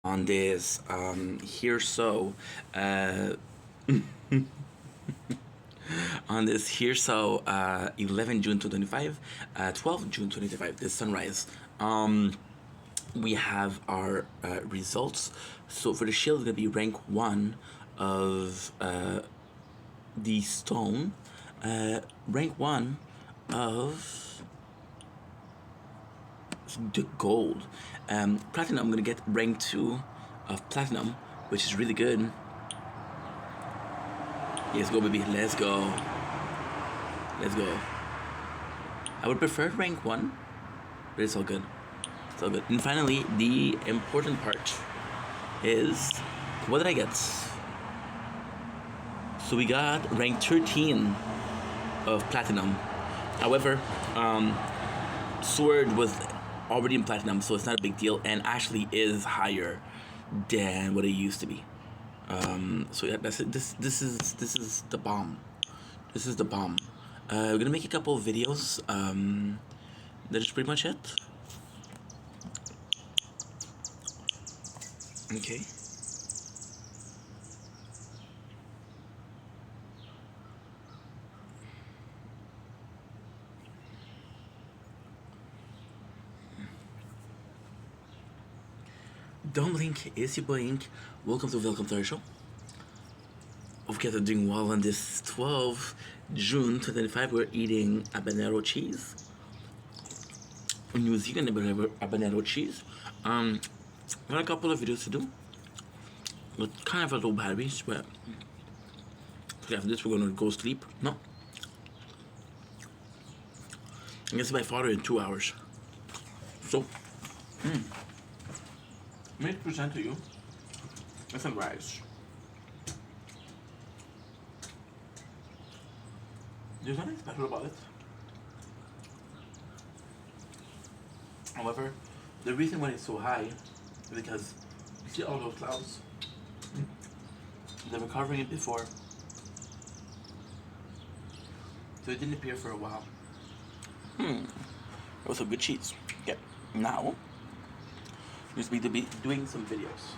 on this here so uh, on this here so 11 June 2025, 12 June 2025, this sunrise. We have our results. So for the shield, it's gonna be rank 1 of the stone, rank 1 of the gold. Platinum, I'm gonna get rank 2 of platinum, which is really good. Let's go, baby. Let's go. Let's go. I would prefer rank 1, but it's all good. It's all good. And finally, the important part is, what did I get? So we got rank 13 of platinum. However, sword was already in platinum, so it's not a big deal, and actually is higher than what it used to be. So yeah, that's it. This is the bomb. This is the bomb. We're gonna make a couple of videos. That is pretty much it. Okay. Don't blink, it's your boy Ink. Welcome to our show. Hope you guys are doing well on this 12 June 2025. We're eating habanero cheese. New Zealand habanero cheese. Got a couple of videos to do. With kind of a low batteries, but after this we're gonna go sleep. No. I guess my father in 2 hours. So, let me present to you a sunrise. There's nothing special about it. However, the reason why it's so high is because you see all those clouds? They were covering it before, so it didn't appear for a while. It was a good cheese. Okay, now we just need to be doing some videos.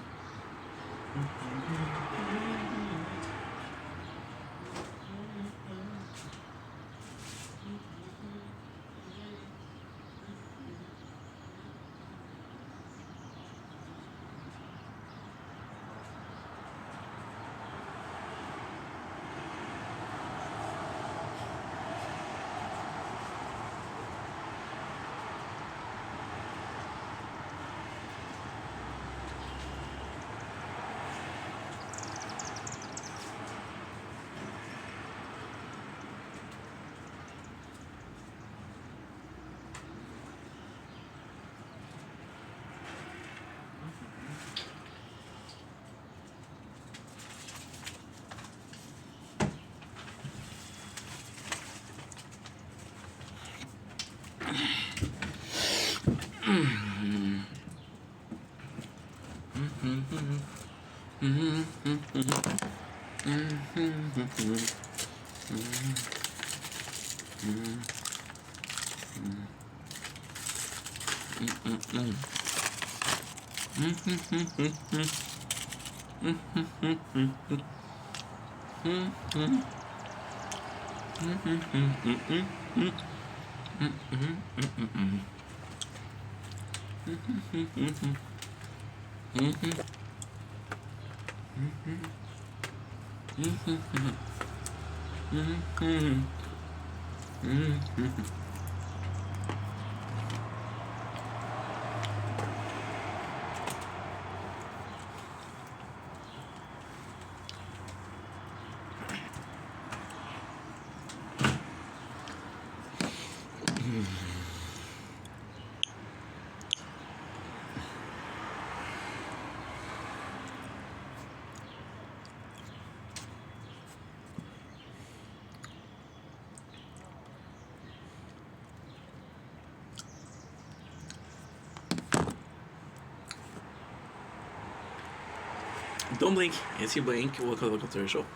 Don't blink, it's your blink. Welcome to our show.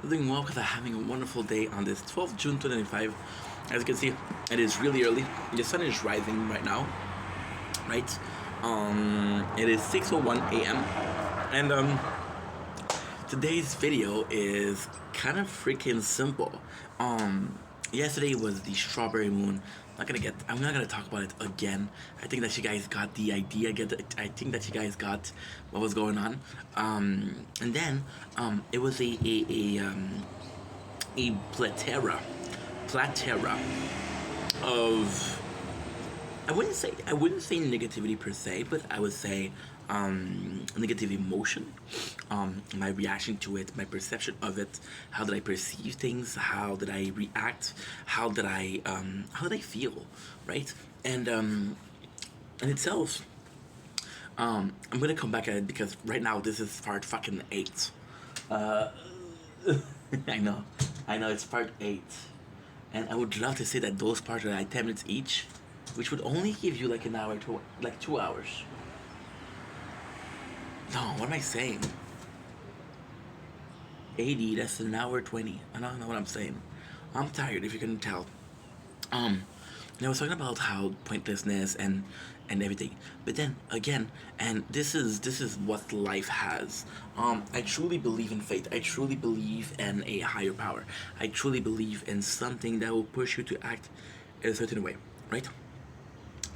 I'm doing well because I'm having a wonderful day on this 12th June 2025. As you can see, it is really early. The sun is rising right now, right? It is 6:01 a.m. and today's video is kind of freaking simple. Yesterday was the strawberry moon. I'm not gonna talk about it again. I think that you guys got the idea. I think that you guys got what was going on. And then it was a platera of, I wouldn't say negativity per se, but I would say negative emotion, my reaction to it, my perception of it, how did I perceive things, how did I react, how did I feel, right? And in itself, I'm gonna come back at it because right now this is part fucking 8. Uh, I know, it's part 8, and I would love to say that those parts are like 10 minutes each, which would only give you like an hour to like 2 hours. No, what am I saying? 80, that's an hour 20. I don't know what I'm saying. I'm tired if you couldn't tell. And I was talking about how pointlessness and everything. But then again, and this is what life has. I truly believe in fate. I truly believe in a higher power. I truly believe in something that will push you to act in a certain way, right?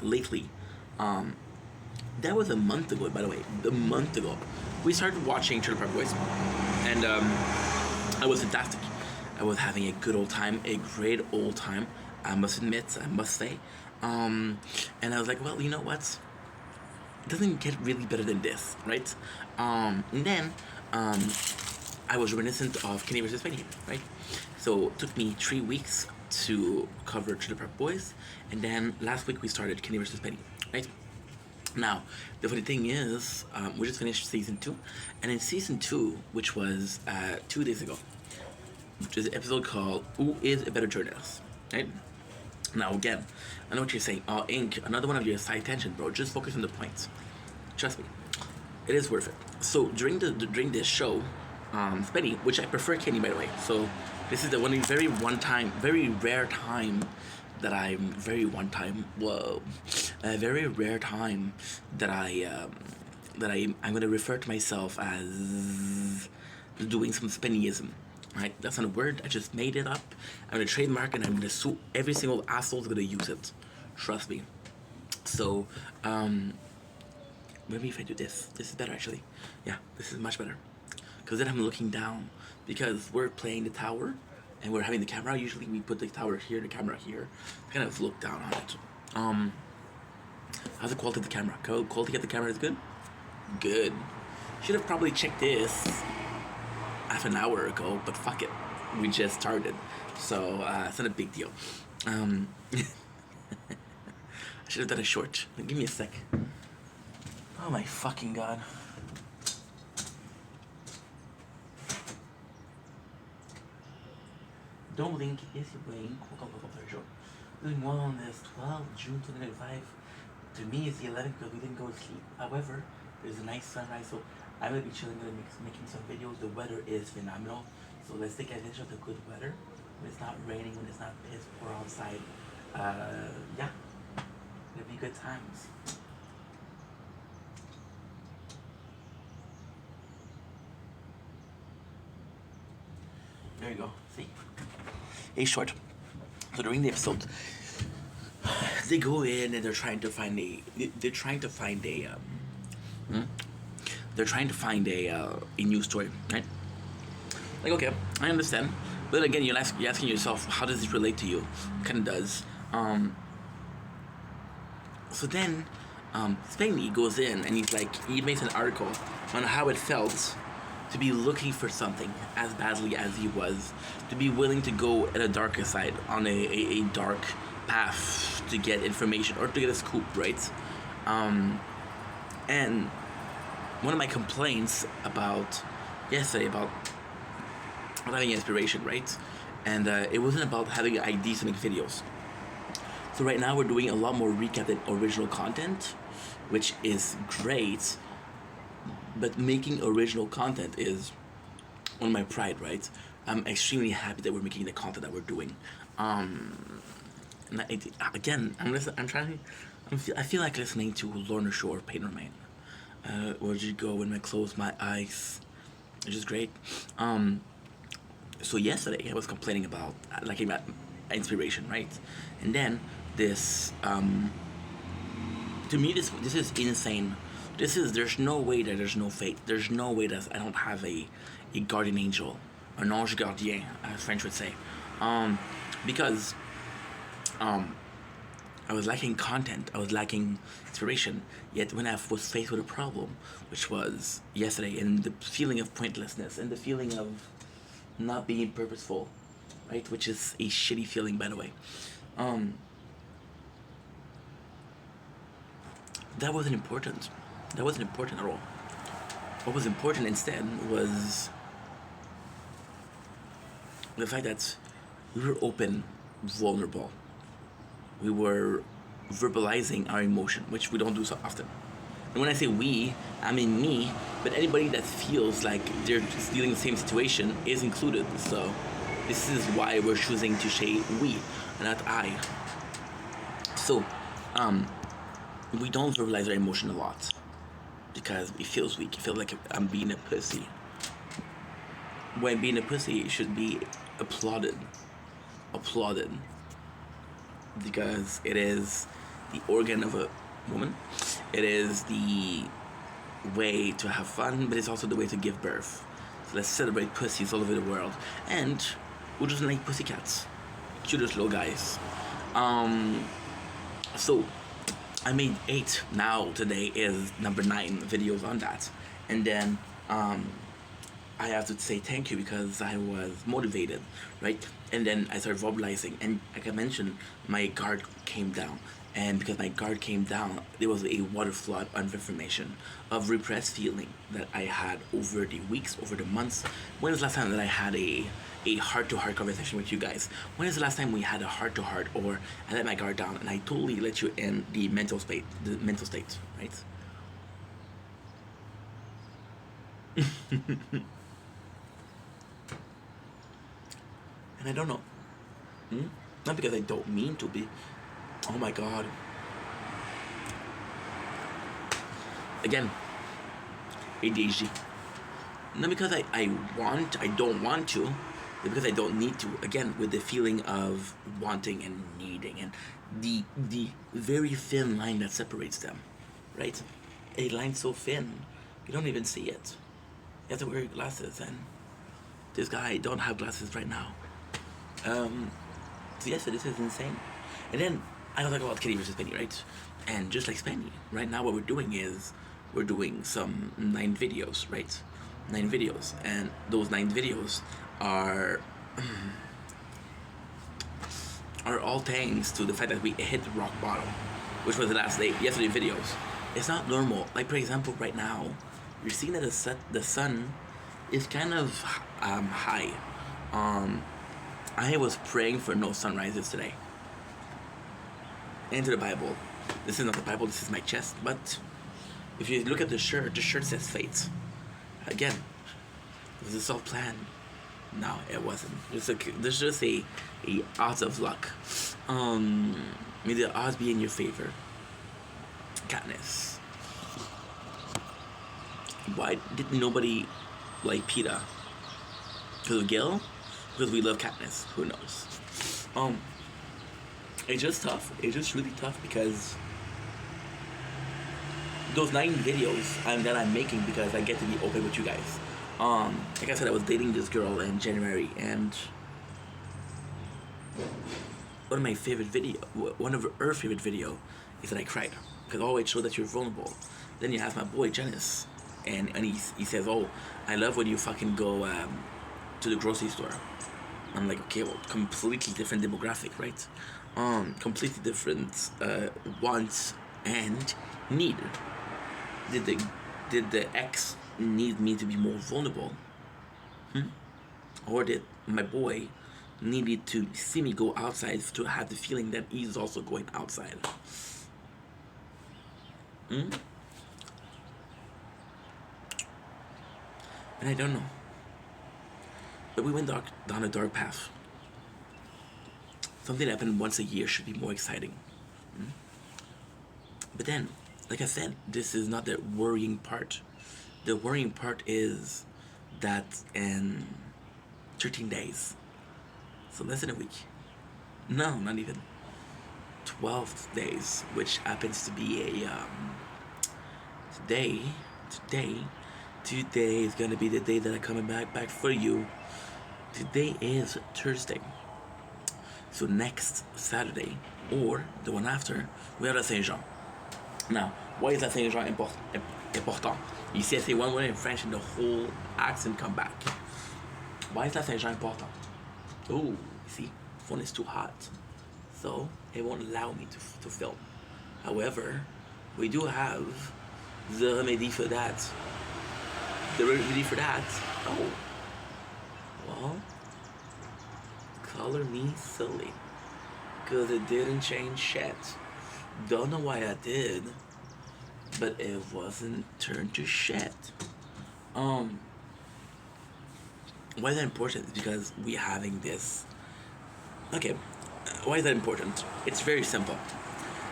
Lately, that was a month ago, by the way. A month ago, we started watching Trailer Park Boys, and it was fantastic. I was having a good old time, a great old time. I must admit, I must say, and I was like, well, you know what? It doesn't get really better than this, right? And then I was reminiscent of Kenny vs. Penny, right? So it took me 3 weeks to cover Trailer Park Boys, and then last week we started Kenny vs. Penny, right? Now, the funny thing is, we just finished season 2, and in season 2, which was 2 days ago, which is an episode called "Who is a Better Journalist?" Right? Now, again, I know what you're saying. Ink, another one of your side tangent, bro. Just focus on the points. Trust me, it is worth it. So during this show, Spenny, which I prefer Kenny, by the way. So this is the very rare time that I'm very one time. Whoa, a very rare time that I'm gonna refer to myself as doing some Spennyism. Right? That's not a word. I just made it up. I'm gonna trademark and I'm gonna sue every single asshole that's gonna use it. Trust me. So, maybe if I do this is better actually. Yeah, this is much better. Because then I'm looking down. Because we're playing the tower and we're having the camera. Usually we put the tower here, the camera here. Kind of look down on it. How's the quality of the camera? Quality of the camera is good? Good. Should have probably checked this half an hour ago, but fuck it. We just started. So, it's not a big deal. I should have done a short. Give me a sec. Oh my fucking god. Don't link is playing doing well on this 12 June 2025. To me, it's the 11th because we didn't go to sleep. However, there's a nice sunrise, so I'm gonna be chilling, making some videos. The weather is phenomenal, so let's take advantage of the good weather. When it's not raining, when it's not piss poor outside. Yeah, it'll be good times. There you go. See, a short. So during the episode, they go in and they're trying to find a. They're trying to find a. They're trying to find a news story, right? Like, okay, I understand, but again, you're asking yourself, how does this relate to you? Kind of does. So then, Spaney goes in and he makes an article on how it felt to be looking for something as badly as he was, to be willing to go at a darker side, on a dark path to get information or to get a scoop, right? And one of my complaints about yesterday about having inspiration, right? And it wasn't about having ideas to make videos. So right now we're doing a lot more recap than original content, which is great. But making original content is one of my pride, right? I'm extremely happy that we're making the content that we're doing. And again, I'm trying I feel like listening to Lorna Shore, Pain Remain. Where you go when I close my eyes, which is great. Um, so yesterday I was complaining about like about inspiration, right? And then this to me this is insane. This is there's no way that there's no fate. There's no way that I don't have a guardian angel, an ange gardien, as French would say, um, because um, I was lacking content. I was lacking inspiration. Yet when I was faced with a problem, which was yesterday, and the feeling of pointlessness and the feeling of not being purposeful, right? Which is a shitty feeling, by the way. Um, that wasn't important. That wasn't important at all. What was important instead was the fact that we were open, vulnerable. We were verbalizing our emotion, which we don't do so often. And when I say we, I mean me, but anybody that feels like they're dealing with the same situation is included. So this is why we're choosing to say we, not I. So, we don't verbalize our emotion a lot because it feels weak. It feels like I'm being a pussy. When being a pussy, it should be applauded. Applauded. Because it is the organ of a woman. It is the way to have fun, but it's also the way to give birth. So let's celebrate pussies all over the world. And we're just like pussycats. Cutest little guys. So I made 8 now. Today is number 9 videos on that. And then I have to say thank you because I was motivated, right? And then I started verbalizing, and like I mentioned, my guard came down. And because my guard came down, there was a water flood of information, of repressed feeling that I had over the weeks, over the months. When was the last time that I had a heart-to-heart conversation with you guys? When is the last time we had a heart-to-heart, or I let my guard down and I totally let you in the mental state, right? And I don't know. Not because I don't mean to be. Oh my god. Again, ADHD. Not because I don't want to, but because I don't need to. Again, with the feeling of wanting and needing and the very thin line that separates them, right? A line so thin, you don't even see it. You have to wear your glasses, and this guy don't have glasses right now. So yes, so this is insane. And then I don't talk about Kitty versus Penny, right? And just like Penny, right now what we're doing is we're doing some 9 videos, right? 9 videos, and those 9 videos are are all thanks to the fact that we hit rock bottom, which was the last day, yesterday videos. It's not normal. Like for example, right now, you're seeing that the sun is kind of high. I was praying for no sunrises today. Into the Bible. This is not the Bible, this is my chest. But if you look at the shirt says fate. Again, was this all planned? No, it wasn't. There's just a odds of luck. May the odds be in your favor. Katniss. Why did nobody like Peeta? Because of Gil? Because we love Katniss. Who knows? It's just tough. It's just really tough because those 9 videos that I'm making because I get to be open with you guys. Like I said, I was dating this girl in January, and one of her favorite video is that I cried because oh, it showed that you're vulnerable. Then you ask my boy Janice, and he says, oh, I love when you fucking go to the grocery store. I'm like, okay, well, completely different demographic, right? Completely different wants and need. Did the ex need me to be more vulnerable? Or did my boy needed to see me go outside to have the feeling that he's also going outside? And I don't know. But we went down a dark path. Something that happened once a year should be more exciting. But then, like I said, this is not the worrying part. The worrying part is that in 13 days, so less than a week, no, not even 12 days, which happens to be a today, today, today is gonna be the day that I'm coming back for you. Today is Thursday. So next Saturday or the one after, we have la Saint Jean. Now, why is la Saint Jean important? You see, I say one word in French and the whole accent come back. Why is la Saint Jean important? Oh, you see, phone is too hot, so it won't allow me to film. However, we do have the remedy for that. The remedy for that. Oh, well, color me silly, cause it didn't change shit. Don't know why I did, but it wasn't turned to shit. Um, why is that important? Is because we having this. Okay, why is that important? It's very simple.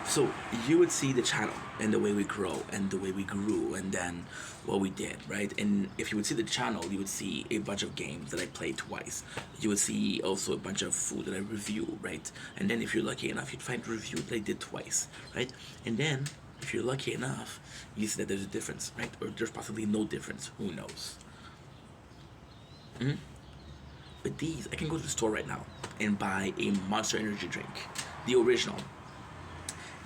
So you would see the channel and the way we grow and the way we grew and then what we did, right? And if you would see the channel, you would see a bunch of games that I played twice. You would see also a bunch of food that I review, right? And then if you're lucky enough, you'd find a review that I did twice, right? And then if you're lucky enough, you see that there's a difference, right? Or there's possibly no difference. Who knows? But these, I can go to the store right now and buy a Monster Energy drink, the original,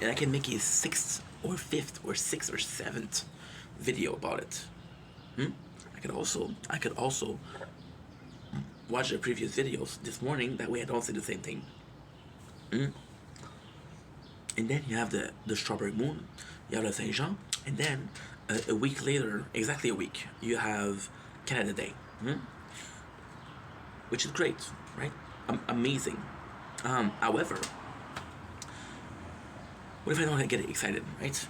and I can make a sixth or fifth or sixth or seventh video about it. I could also watch the previous videos this morning. That way, I don't say the same thing. And then you have the Strawberry Moon, you have the Saint Jean, and then a week later, exactly a week, you have Canada Day, which is great, right? Amazing. However, what if I don't get excited, right?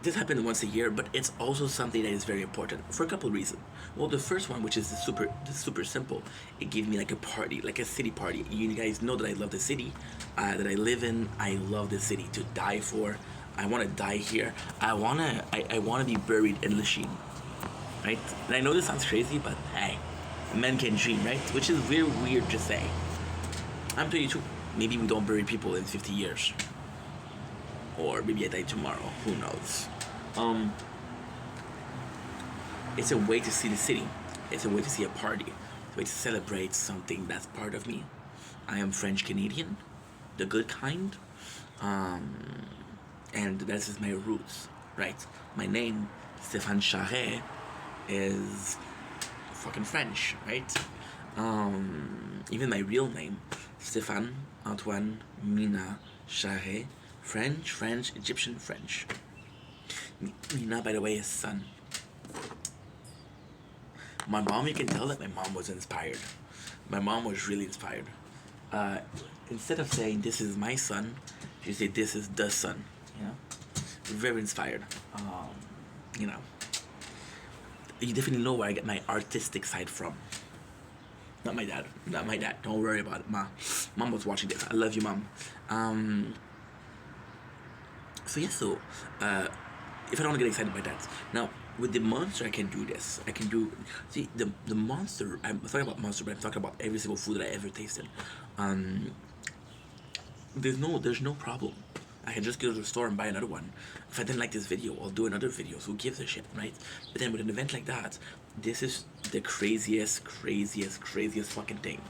This happens once a year, but it's also something that is very important for a couple of reasons. Well, the first one, which is super simple, it gave me like a party, like a city party. You guys know that I love the city that I live in. I love the city to die for. I want to die here. I wanna be buried in Lachine, right? And I know this sounds crazy, but hey, men can dream, right? Which is very weird to say. I'm 22. Maybe we don't bury people in 50 years. Or maybe I die tomorrow. Who knows? It's a way to see the city. It's a way to see a party. It's a way to celebrate something that's part of me. I am French Canadian, the good kind. And that is my roots, right? My name, Stéphane Charret, is fucking French, right? Even my real name, Stéphane Antoine Mina Charret, French, Egyptian, French. Mina, by the way, is son. My mom, you can tell that my mom was inspired. My mom was really inspired. Instead of saying, this is my son, she said, this is the son. You know? Very inspired. You know. You definitely know where I get my artistic side from. Not my dad. Not my dad. Don't worry about it, Ma. Mom was watching this. I love you, Mom. So yeah, if I don't get excited by that. Now, with the monster, I can do this. I can do, see, the monster, I'm talking about monster, but I'm talking about every single food that I ever tasted. There's no problem. I can just go to the store and buy another one. If I didn't like this video, I'll do another video. So who gives a shit, right? But then with an event like that, this is the craziest fucking thing.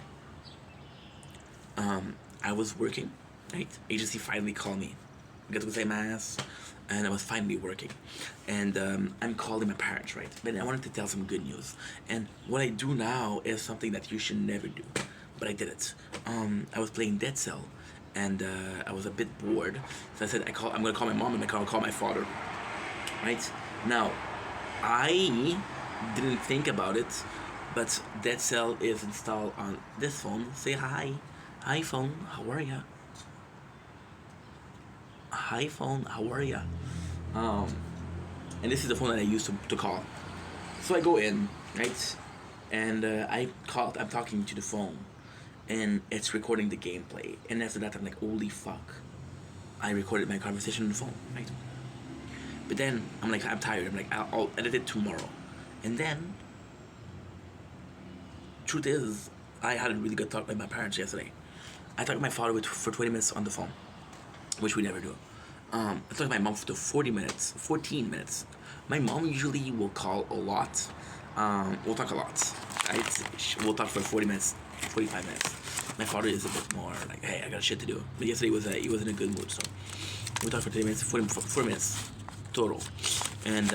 I was working, right? Agency finally called me. Got to say my ass, and I was finally working. And I'm calling my parents, right? But I wanted to tell some good news. And what I do now is something that you should never do. But I did it. I was playing Dead Cell, and I was a bit bored. So I said, I'm gonna call my mom and I'll call my father. Right? Now, I didn't think about it, but Dead Cell is installed on this phone. Say hi. Hi phone, how are ya? Hi phone, how are ya? And this is the phone that I used to call. So I go in, right? And I'm talking to the phone, and it's recording the gameplay. And after that, I'm like, holy fuck. I recorded my conversation on the phone, right? But then I'm like, I'm tired. I'm like, I'll edit it tomorrow. And then, truth is, I had a really good talk with my parents yesterday. I talked to my father for 20 minutes on the phone, which we never do. I talked to my mom for 14 minutes. My mom usually will call a lot. We'll talk a lot. We'll talk for 40 minutes, 45 minutes. My father is a bit more like, hey, I got shit to do. But yesterday he was in a good mood, so we talked for 30 minutes, 4 minutes total. And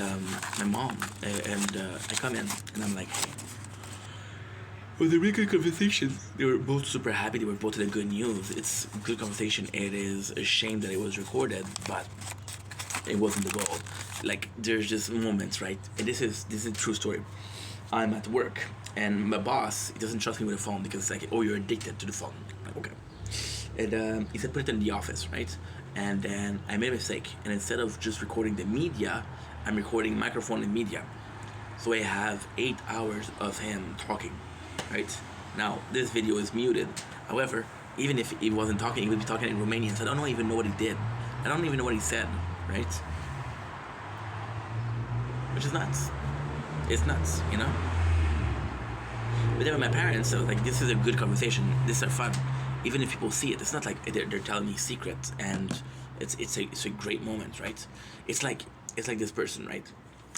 my mom, I come in and I'm like, hey, it was a really good conversation. They were both super happy. They were both in the good news. It's a good conversation. It is a shame that it was recorded, but it wasn't the goal. Like, there's just moments, right? And this is a true story. I'm at work and my boss, he doesn't trust me with the phone because it's like, oh, you're addicted to the phone. I'm like, okay. And he said put it in the office, right? And then I made a mistake, and instead of just recording the media, I'm recording microphone and media. So I have 8 hours of him talking, right? Now this video is muted. However, even if he wasn't talking, he would be talking in Romanian. So I don't even know what he did. I don't even know what he said, right? Which is nuts. It's nuts, you know? But then with my parents, I was like, this is a good conversation. This is fun. Even if people see it, it's not like they're telling me secrets, and it's a great moment, right? It's like this person, right?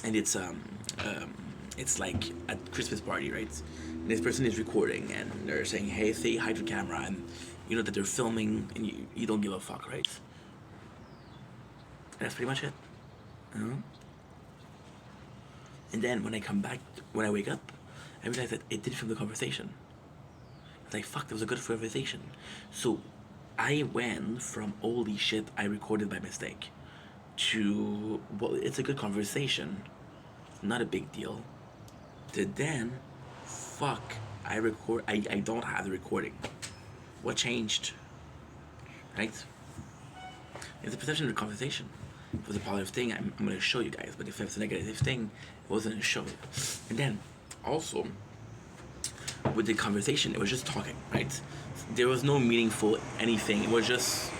And it's like at Christmas party, right? And this person is recording, and they're saying, hey, say hi to camera, and you know that they're filming, and you don't give a fuck, right? And that's pretty much it. You know? And then when I wake up, I realize that it did film the conversation. I was like, fuck, that was a good conversation. So I went from holy shit, I recorded by mistake, to, well, it's a good conversation, not a big deal, to then, fuck, I don't have the recording. What changed? Right? It's a perception of the conversation. If it was a positive thing, I'm going to show you guys. But if it's a negative thing, it wasn't going to show you. And then, also, with the conversation, it was just talking, right? There was no meaningful anything. It was just,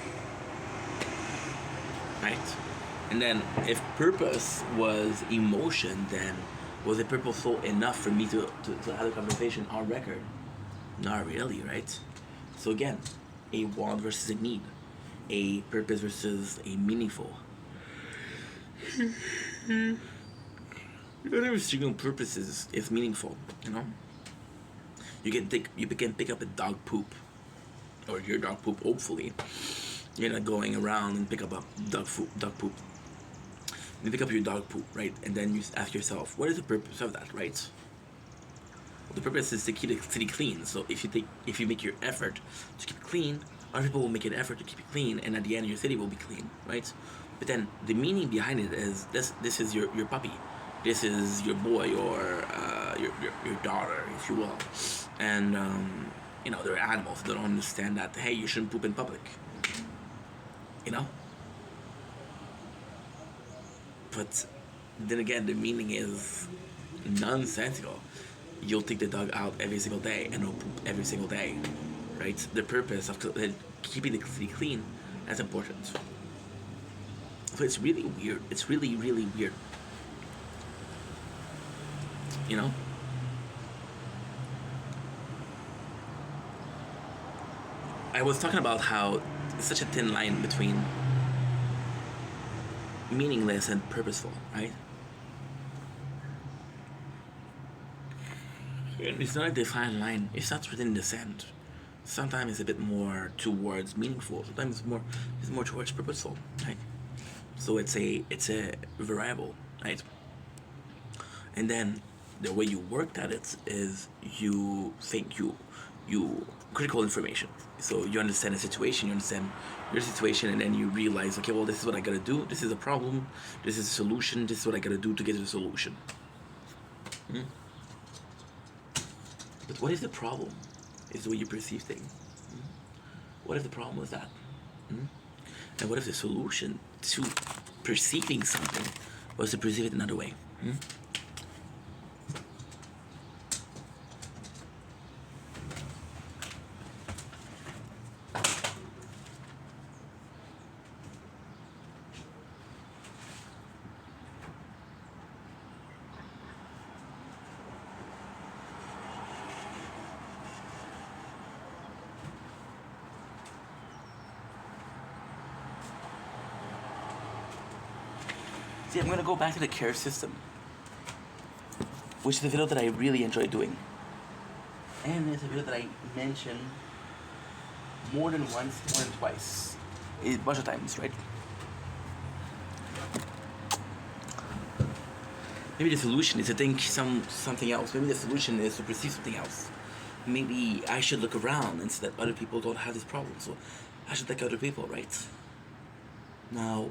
right? And then, if purpose was emotion, then was it purposeful enough for me to have a conversation on record? Not really, right? So again, a want versus a need. A purpose versus a meaningful. Not every single purpose is meaningful, you know? You can pick up a dog poop, or your dog poop, hopefully. You're not going around and pick up a dog poop. You pick up your dog poop, right? And then you ask yourself, what is the purpose of that, right? Well, the purpose is to keep the city clean. So if you make your effort to keep it clean, other people will make an effort to keep it clean, and at the end your city will be clean, right? But then the meaning behind it is this is your puppy, this is your boy, or your daughter, if you will, and you know, they're animals. They don't understand that, hey, you shouldn't poop in public, you know. But then again, the meaning is nonsensical. You'll take the dog out every single day and it'll poop every single day, right? The purpose of keeping the city clean, that's important. So it's really weird. It's really, really weird. You know? I was talking about how it's such a thin line between meaningless and purposeful, right? It's not a defined line. It's not within the sand. Sometimes it's a bit more towards meaningful. Sometimes it's more towards purposeful, right? So it's a variable, right? And then the way you work at it is you think you critical information. So you understand the situation, you understand your situation, and then you realize, okay, well, this is what I gotta do. This is a problem. This is a solution. This is what I gotta do to get to the solution. But what if the problem is the way you perceive things? What if the problem was that? And what if the solution to perceiving something was to perceive it another way? See, I'm gonna go back to the care system, which is a video that I really enjoy doing. And it's a video that I mentioned more than once, more than twice. A bunch of times, right? Maybe the solution is to think something else. Maybe the solution is to perceive something else. Maybe I should look around and see that other people don't have this problem. So I should like other people, right? Now,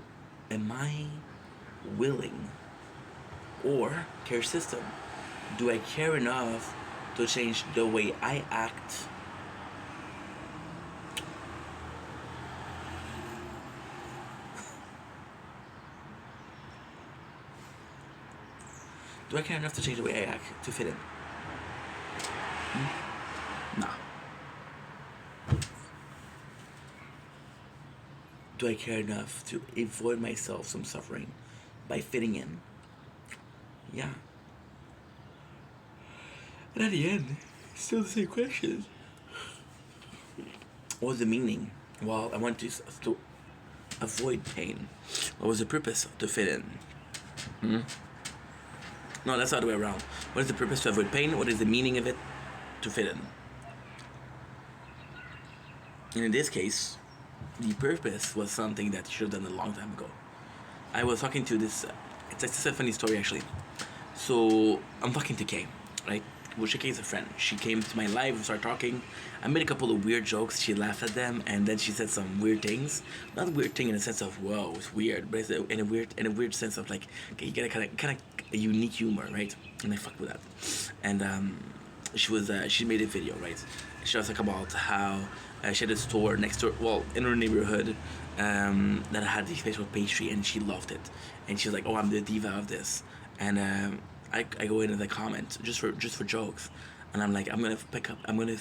am I willing, or care system, do I care enough to change the way I act? Do I care enough to change the way I act to fit in? Nah. Do I care enough to avoid myself some suffering by fitting in? Yeah. And at the end, still the same question. What was the meaning? Well, I want to avoid pain. What was the purpose? To fit in. No, that's the other way around. What is the purpose? To avoid pain. What is the meaning of it? To fit in. And in this case, the purpose was something that you should have done a long time ago. I was talking to this. It's a funny story actually. So I'm talking to Kay, right? Well, Kay is a friend. She came to my live. We started talking. I made a couple of weird jokes. She laughed at them, and then she said some weird things. Not weird thing in the sense of whoa, it's weird, but it's in a weird sense of like, okay, you get a kind of a unique humor, right? And I fucked with that. And she made a video, right? She was like about how she had a store next door, well, in her neighborhood, that had this special pastry, and she loved it. And she was like, "Oh, I'm the diva of this." And I go into the comment just for jokes, and I'm like, I'm gonna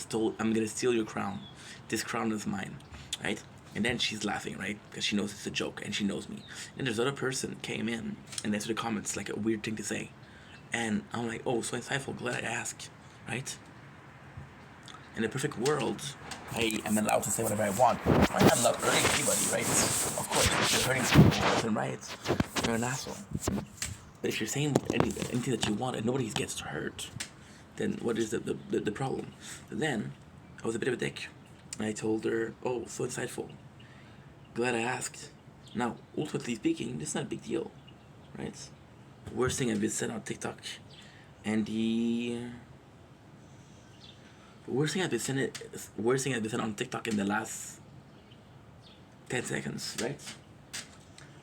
steal your crown. This crown is mine, right? And then she's laughing, right? Because she knows it's a joke, and she knows me. And there's other person came in, and answered the comments like a weird thing to say, and I'm like, oh, so insightful. Glad I asked, right? In a perfect world, I am allowed to say whatever I want. I'm not hurting anybody, right? Of course, if you're hurting people left and right, you're an asshole. But if you're saying anything that you want and nobody gets hurt, then what is the problem? But then, I was a bit of a dick. And I told her, oh, so insightful. Glad I asked. Now, ultimately speaking, this is not a big deal, right? Worst thing I've been said on TikTok. And the worst thing I've been said on TikTok in the last 10 seconds, right?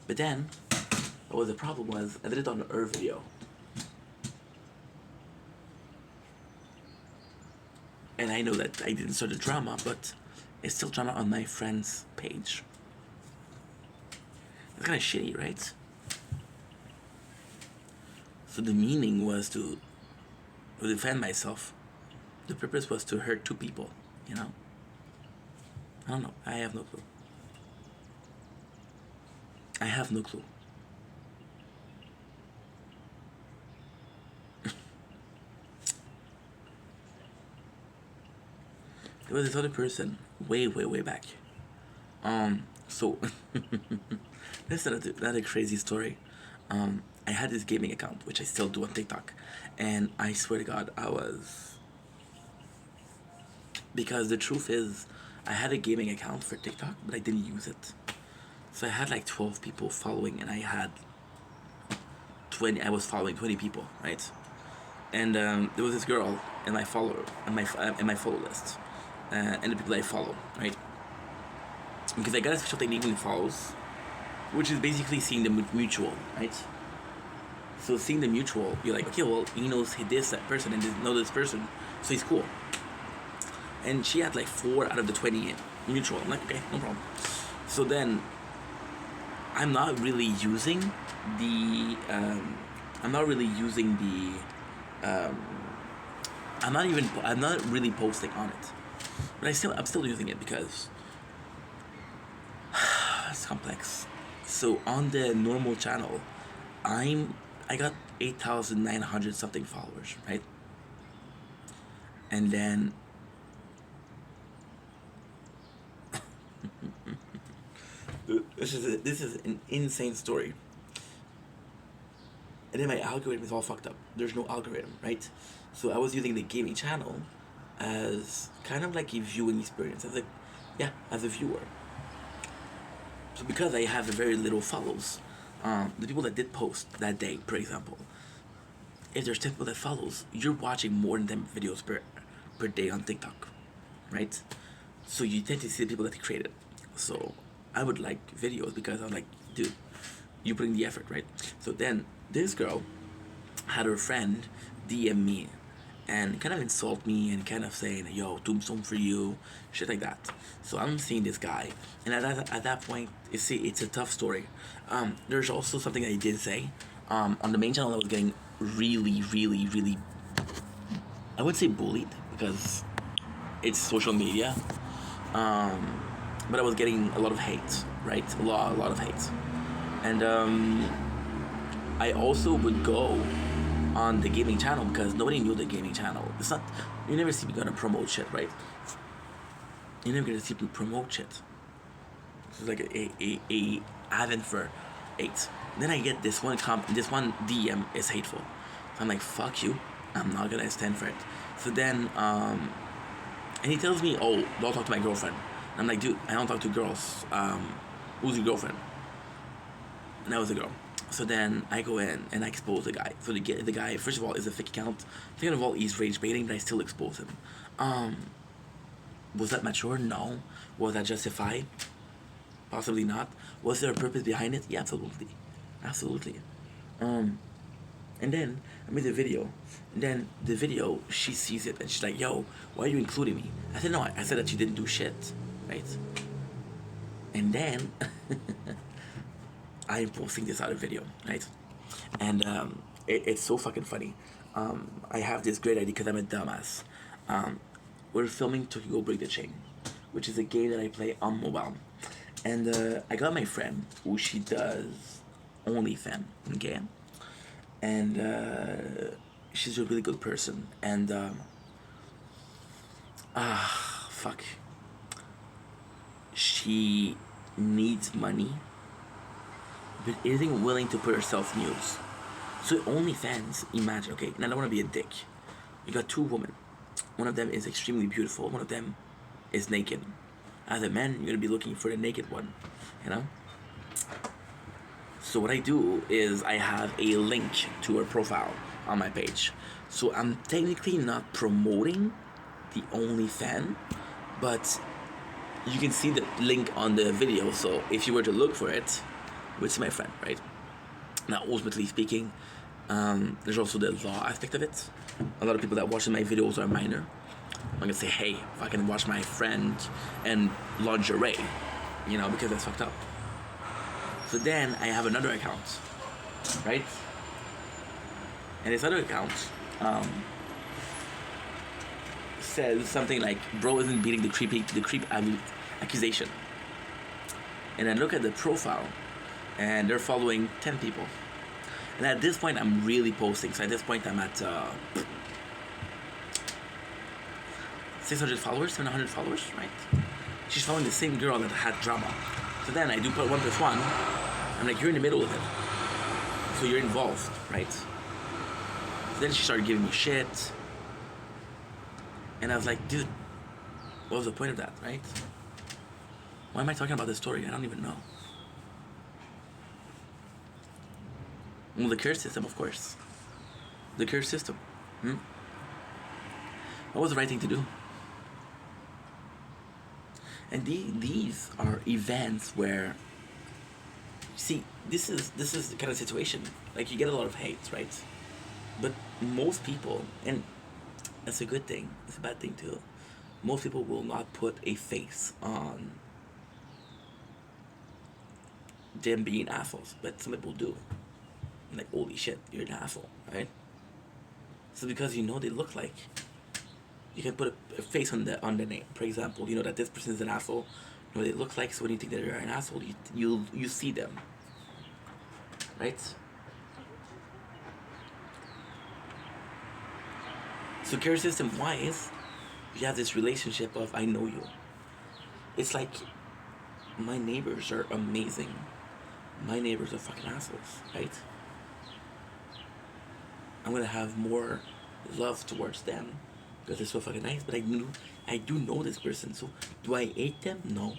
But then, what was the problem was, I did it on her video. And I know that I didn't start the drama, but it's still drama on my friend's page. It's kind of shitty, right? So the meaning was to defend myself. The purpose was to hurt two people, you know? I don't know. I have no clue. I have no clue. There was this other person way back. So that's not a crazy story. I had this gaming account, which I still do on TikTok, and I swear to God, because the truth is, I had a gaming account for TikTok, but I didn't use it. So I had like 12 people following, and I was following 20 people, right? And there was this girl in my follow list, and the people I follow, right? Because I got a special technique when follows, which is basically seeing the mutual, right? So seeing the mutual, you're like, okay, well, he knows that person and doesn't know this person, so he's cool. And she had like 4 out of the 20 mutual. I'm like, okay, no problem. So then, I'm not really using the, I'm not really posting on it. But I'm still using it because it's complex. So on the normal channel, I got 8,900 something followers, right? And then this is an insane story. and then my algorithm is all fucked up. There's no algorithm, right? So I was using the gaming channel as kind of like a viewing experience, as a, yeah, as a viewer. So because I have very little follows, the people that did post that day, for example, if there's 10 people that follows, you're watching more than 10 videos per day on TikTok, right? So you tend to see the people that created. So I would like videos because I'm like, dude, you put in the effort, right? So then this girl had her friend DM me and kind of insult me and kind of saying, yo, tombstone for you, shit like that. So I'm seeing this guy, and at that point, you see, it's a tough story. There's also something I did say. On the main channel, I was getting really, really, really, I would say bullied because it's social media. But I was getting a lot of hate, right? A lot of hate. And I also would go on the gaming channel because nobody knew the gaming channel. It's not, you never see me gonna promote shit, right? You never gonna see me promote shit. It's like a advent for 8. Then I get this one this one DM is hateful. So I'm like, fuck you. I'm not gonna stand for it. So then, and he tells me, oh, don't talk to my girlfriend. And I'm like, dude, I don't talk to girls. Who's your girlfriend? And that was a girl. So then I go in and I expose the guy. So the guy, first of all, is a fake account. Second of all, he's rage baiting, but I still expose him. Was that mature? No. Was that justified? Possibly not. Was there a purpose behind it? Yeah, absolutely. Absolutely. And then I made the video. And then the video, she sees it and she's like, yo, why are you including me? I said, no, I said that you didn't do shit. Right? And then I'm posting this other video, right? And it's so fucking funny. I have this great idea because I'm a dumbass. We're filming Tokyo Break the Chain, which is a game that I play on mobile. And I got my friend who she does OnlyFans, okay? And she's a really good person. And fuck. She needs money, but isn't willing to put herself nudes. So OnlyFans, imagine, okay, and I don't want to be a dick. You got 2 women. One of them is extremely beautiful. One of them is naked. As a man, you're gonna be looking for the naked one, you know? So what I do is I have a link to her profile on my page. So I'm technically not promoting the OnlyFans, but you can see the link on the video. So if you were to look for it, you would see my friend, right? Now, ultimately speaking, there's also the law aspect of it. A lot of people that watch my videos are minor. I'm gonna say, hey, if I can watch my friend and lingerie, you know, because that's fucked up. So then I have another account, right? And this other account says something like, bro isn't beating the creep accusation. And I look at the profile, and they're following 10 people. And at this point, I'm really posting. So at this point, I'm at 600 followers, 700 followers, right? She's following the same girl that had drama. So then I do put 1 plus 1. I'm like, you're in the middle of it. So you're involved, right? So then she started giving me shit. And I was like, dude, what was the point of that, right? Why am I talking about this story? I don't even know. Well, the curse system, of course. The curse system. What was the right thing to do? And these are events where, see, this is the kind of situation. Like, you get a lot of hate, right? But most people, and that's a good thing, it's a bad thing too, most people will not put a face on them being assholes, but some people do. Like, holy shit, you're an asshole, right? So because you know they look like, you can put a face on the name. For example, you know that this person is an asshole. You know what they look like. So when you think that they're an asshole, you see them, right? So care system wise, you have this relationship of I know you. It's like my neighbors are amazing. My neighbors are fucking assholes, right? I'm gonna have more love towards them because they're so fucking nice. But I do know this person. So do I hate them? No.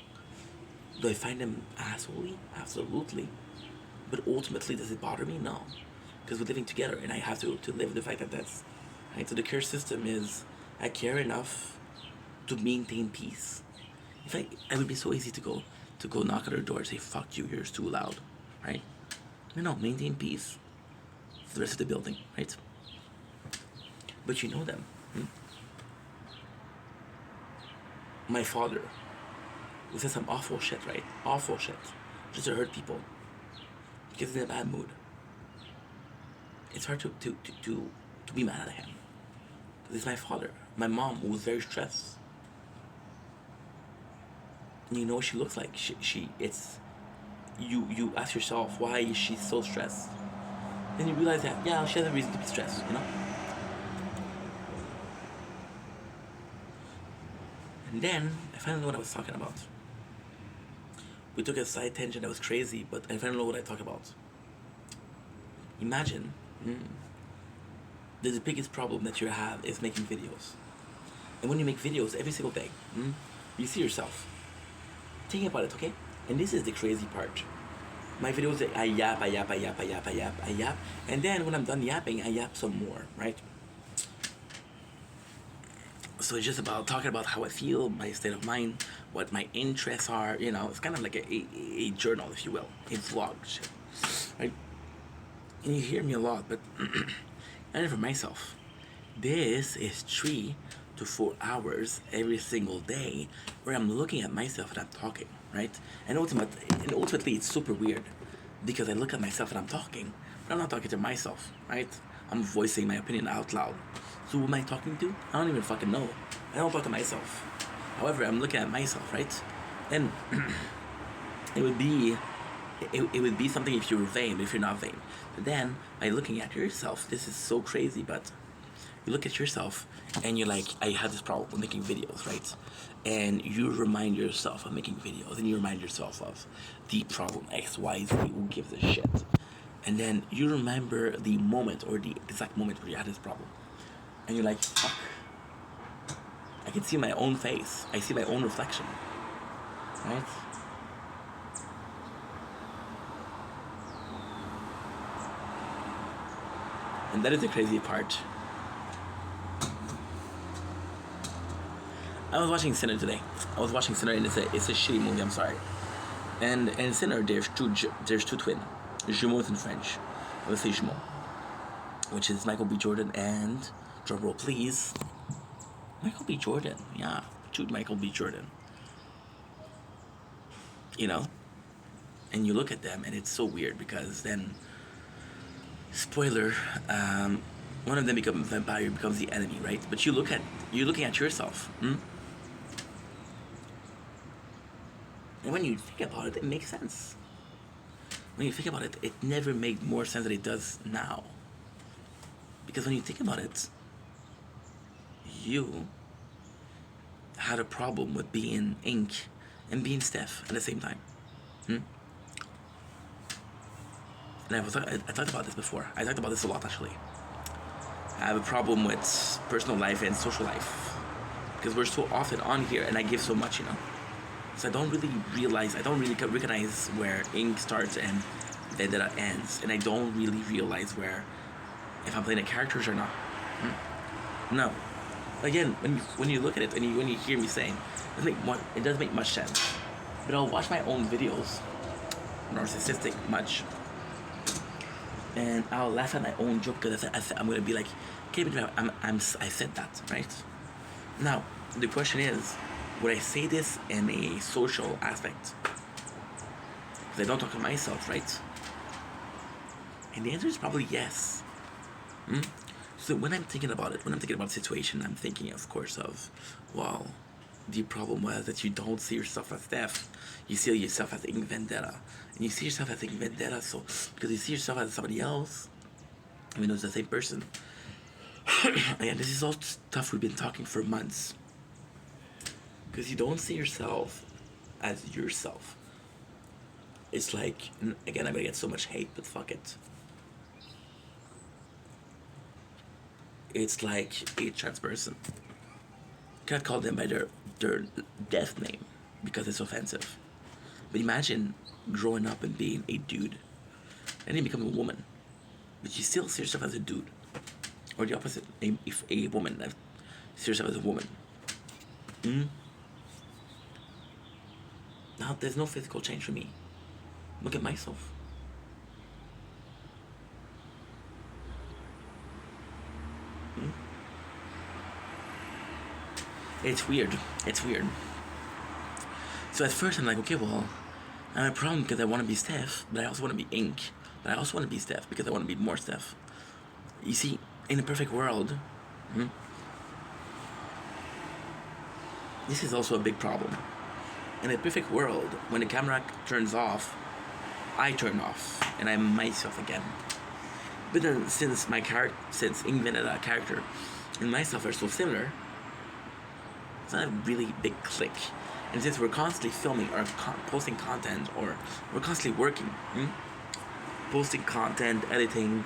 Do I find them assholey? Absolutely. But ultimately, does it bother me? No, because we're living together, and I have to live with the fact that that's right. So the care system is I care enough to maintain peace. In fact, it would be so easy to go knock at their door and say "fuck you, you're too loud," right? No, maintain peace for the rest of the building, right? But you know them. Hmm? My father, who said some awful shit, right? Awful shit, just to hurt people because he's in a bad mood. It's hard to be mad at him. This is my father. My mom, who was very stressed. And you know what she looks like. She it's you ask yourself why is she so stressed. Then you realize that yeah, she has a reason to be stressed. You know. And then I finally know what I was talking about. We took a side tangent that was crazy, but I finally know what I talk about. Imagine, the biggest problem that you have is making videos. And when you make videos every single day, you see yourself. Think about it, okay? And this is the crazy part. My videos, I yap, I yap, I yap, I yap, I yap, I yap. And then when I'm done yapping, I yap some more, right? So it's just about talking about how I feel, my state of mind, what my interests are, you know. It's kind of like a journal, if you will, a vlog, shit, right? And you hear me a lot, but I know for myself, this is 3 to 4 hours every single day where I'm looking at myself and I'm talking, right? And ultimately, it's super weird because I look at myself and I'm talking, but I'm not talking to myself, right? I'm voicing my opinion out loud. So who am I talking to? I don't even fucking know. I don't talk to myself. However, I'm looking at myself, right? And it would be it would be something if you were vain, but if you're not vain. But then by looking at yourself, this is so crazy, but you look at yourself and you're like, I had this problem with making videos, right? And you remind yourself of making videos, and you remind yourself of the problem X, Y, Z, who gives a shit. And then you remember the moment or the exact moment where you had this problem. And you're like, fuck. I can see my own face. I see my own reflection. Right? And that is the crazy part. I was watching Sinner today. I was watching Sinner, and it's a shitty movie, I'm sorry. And in Sinner, there's two twins. Jumeaux in French. I would say jumeaux. Which is Michael B. Jordan and, drum roll please, Michael B. Jordan. Yeah, shoot Michael B. Jordan. You know? And you look at them and it's so weird because then, spoiler, one of them becomes a vampire, becomes the enemy, right? But you're looking at yourself. And when you think about it, it makes sense. When you think about it, it never made more sense than it does now. Because when you think about it, you had a problem with being Ink and being Steph at the same time. And I talked about this before. I talked about this a lot, actually. I have a problem with personal life and social life. Because we're so often on here, and I give so much, you know. So I don't really recognize where Ink starts and Vendetta ends. And I don't really realize where, if I'm playing the characters or not. No. Again, when you look at it and when you hear me saying, it doesn't make much sense. But I'll watch my own videos, narcissistic much, and I'll laugh at my own joke because I'm gonna be like, okay, but I said that, right? Now the question is, would I say this in a social aspect? Because I don't talk to myself, right? And the answer is probably yes. So when I'm thinking about the situation, I'm thinking, of course, of, well, the problem was that you don't see yourself as Steph. You see yourself as Ink Vendetta. And you see yourself as Ink Vendetta, so, because you see yourself as somebody else, even though it's the same person. Again, this is all stuff we've been talking for months. Because you don't see yourself as yourself. It's like, again, I'm gonna get so much hate, but fuck it. it's like a trans person. You can't call them by their death name because it's offensive. But imagine growing up and being a dude, and then become a woman, but you still see yourself as a dude, or the opposite. If a woman sees yourself as a woman, now there's no physical change for me. Look at myself. It's weird. It's weird. So at first I'm like, okay, well, I have a problem because I want to be Steph, but I also want to be Ink. But I also want to be Steph because I want to be more Steph. You see, in a perfect world, this is also a big problem. In a perfect world, when the camera turns off, I turn off and I'm myself again. But then since Ink Veneta character and myself are so similar, it's not a really big click. And since we're constantly filming or posting content, or we're constantly working, posting content, editing,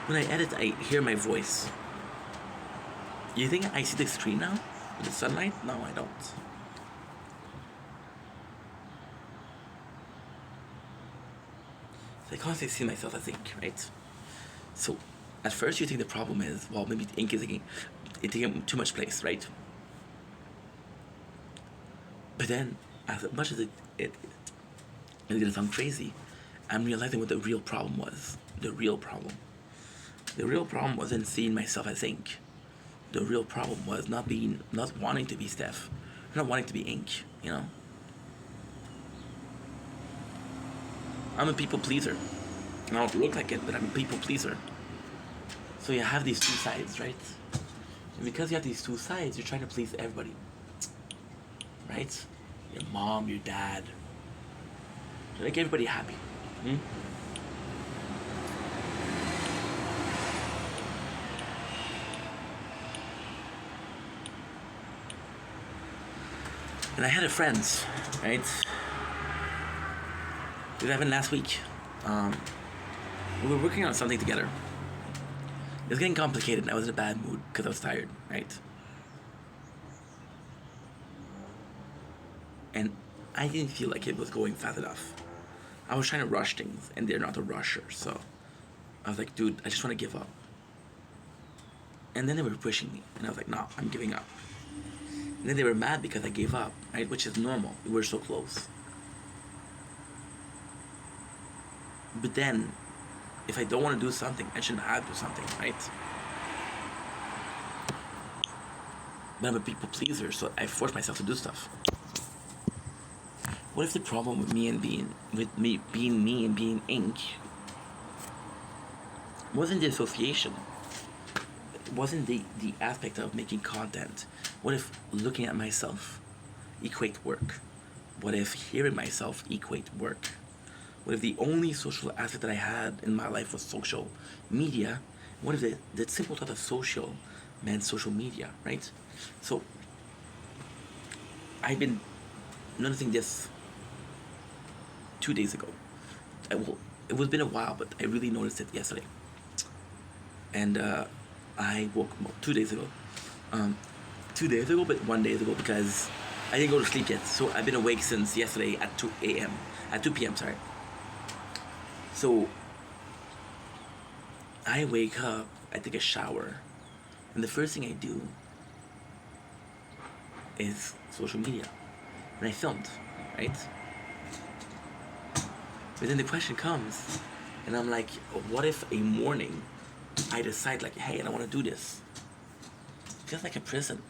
when I edit, I hear my voice. You think I see the screen now? With the sunlight? No, I don't. So I constantly see myself as Ink, right? So at first you think the problem is, well, maybe Ink is taking too much place, right? But then, as much as it's gonna sound crazy, I'm realizing what the real problem was. The real problem. The real problem wasn't seeing myself as Ink. The real problem was not wanting to be Steph, not wanting to be Ink. You know. I'm a people pleaser. I don't look like it, but I'm a people pleaser. So you have these two sides, right? And because you have these two sides, you're trying to please everybody. Right? Your mom, your dad. To make everybody happy. And I had a friend, right? It happened last week. We were working on something together. It was getting complicated and I was in a bad mood because I was tired, right? And I didn't feel like it was going fast enough. I was trying to rush things, and they're not a rusher, so I was like, dude, I just want to give up. And then they were pushing me, and I was like, no, I'm giving up. And then they were mad because I gave up, right? Which is normal. We were so close. But then, if I don't want to do something, I shouldn't have to do something, right? But I'm a people pleaser, so I force myself to do stuff. What if the problem with me being me and being Ink wasn't the association? It wasn't the aspect of making content. What if looking at myself equate work? What if hearing myself equate work? What if the only social aspect that I had in my life was social media? What if the simple thought of social meant social media, right? So I've been noticing this 2 days ago. It was been a while, but I really noticed it yesterday. And I woke up 2 days ago. 2 days ago, but 1 day ago because I didn't go to sleep yet. So I've been awake since yesterday at 2 p.m. Sorry. So I wake up, I take a shower, and the first thing I do is social media. And I filmed, right? But then the question comes, and I'm like, what if a morning I decide like, hey, I don't want to do this? It feels like a prison.